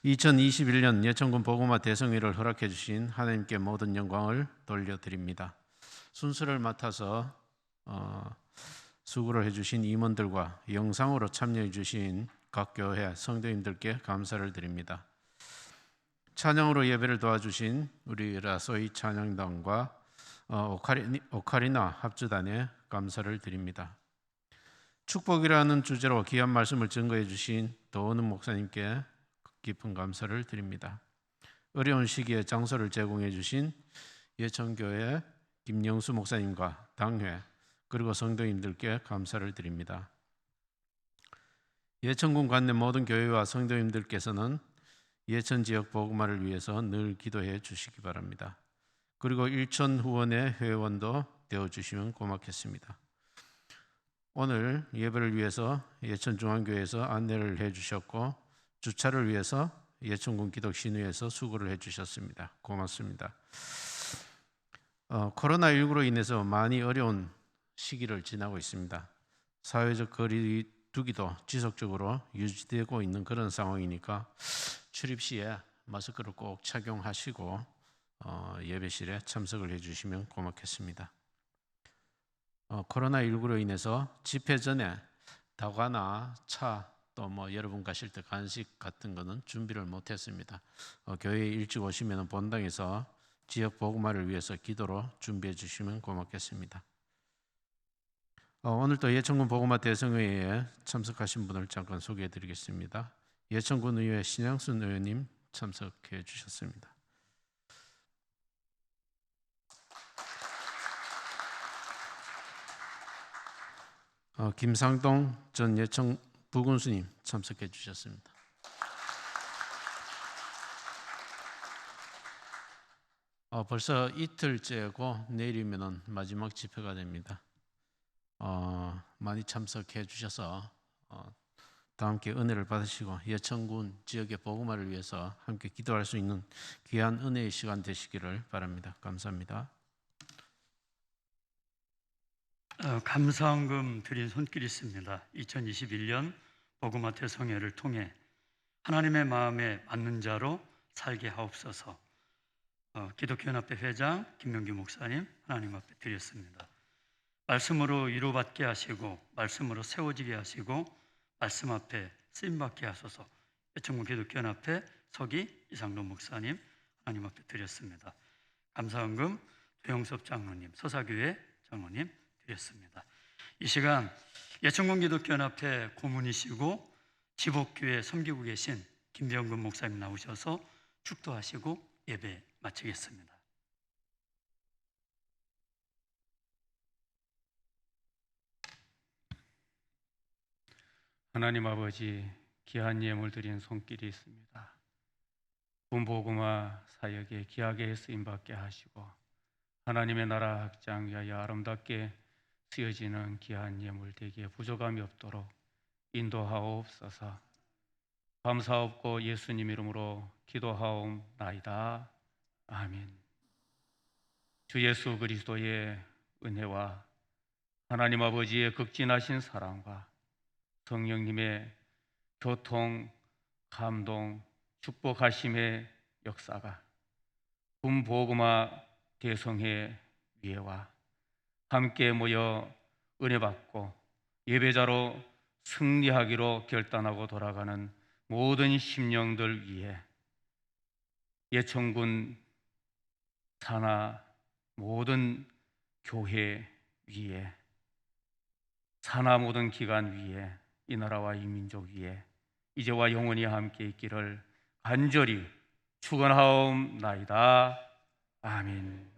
2021년 예천군 복음화 대성회를 허락해 주신 하나님께 모든 영광을 돌려드립니다. 순서를 맡아서 수고를 해주신 임원들과 영상으로 참여해 주신 각 교회 성도님들께 감사를 드립니다. 찬양으로 예배를 도와주신 우리 라소이 찬양단과 오카리나 합주단에 감사를 드립니다. 축복이라는 주제로 귀한 말씀을 증거해 주신 도은은 목사님께 깊은 감사를 드립니다. 어려운 시기에 장소를 제공해 주신 예천교회 김영수 목사님과 당회 그리고 성도님들께 감사를 드립니다. 예천군 관내 모든 교회와 성도님들께서는 예천 지역 복음화를 위해서 늘 기도해 주시기 바랍니다. 그리고 일천 후원의 회원도 되어주시면 고맙겠습니다. 오늘 예배를 위해서 예천중앙교회에서 안내를 해주셨고 주차를 위해서 예천군 기독신의회에서 수고를 해주셨습니다. 고맙습니다. 코로나19로 인해서 많이 어려운 시기를 지나고 있습니다. 사회적 거리 두기도 지속적으로 유지되고 있는 그런 상황이니까 출입 시에 마스크를 꼭 착용하시고 예배실에 참석을 해주시면 고맙겠습니다. 코로나19로 인해서 집회 전에 다과나 차 또 여러분 가실 때 간식 같은 거는 준비를 못했습니다. 교회에 일찍 오시면 본당에서 지역 복음화를 위해서 기도로 준비해 주시면 고맙겠습니다. 오늘 또 예천군 복음화 대성회에 참석하신 분을 잠깐 소개해 드리겠습니다. 예천군 의회 신양순 의원님 참석해 주셨습니다. 김상동 전 예천 부군수님 참석해 주셨습니다. 벌써 이틀째고 내일이면 마지막 집회가 됩니다. 많이 참석해 주셔서 다 함께 은혜를 받으시고 예천군 지역의 복음화를 위해서 함께 기도할 수 있는 귀한 은혜의 시간 되시기를 바랍니다. 감사합니다. 감사헌금 드린 손길이 있습니다. 2021년 복음화 대성회를 통해 하나님의 마음에 맞는 자로 살게 하옵소서. 기독교연합회 회장 김명규 목사님 하나님 앞에 드렸습니다. 말씀으로 위로받게 하시고 말씀으로 세워지게 하시고 말씀 앞에 쓰임받게 하소서. 예천군 기독교연합회 서기 이상돈 목사님 하나님 앞에 드렸습니다. 감사헌금 도영섭 장로님 서사교회 장로님 드렸습니다. 이 시간 예천군 기독교연합회 고문이시고 지복교회 섬기고 계신 김병근 목사님 나오셔서 축도하시고 예배 마치겠습니다. 하나님 아버지, 귀한 예물 드린 손길이 있습니다. 군복음화 사역에 귀하게 쓰임받게 하시고 하나님의 나라 확장 위하여 아름답게 쓰여지는 귀한 예물 되기에 부족함이 없도록 인도하옵소서. 감사옵고 예수님 이름으로 기도하옵나이다. 아멘. 주 예수 그리스도의 은혜와 하나님 아버지의 극진하신 사랑과 성령님의 교통, 감동, 축복하심의 역사가 군보그마 대성회 위에와 함께 모여 은혜 받고 예배자로 승리하기로 결단하고 돌아가는 모든 심령들 위해 예천군 산하 모든 교회 위에 산하 모든 기관 위에 이 나라와 이 민족 위에 이제와 영원히 함께 있기를 간절히 축원하옵나이다. 아멘.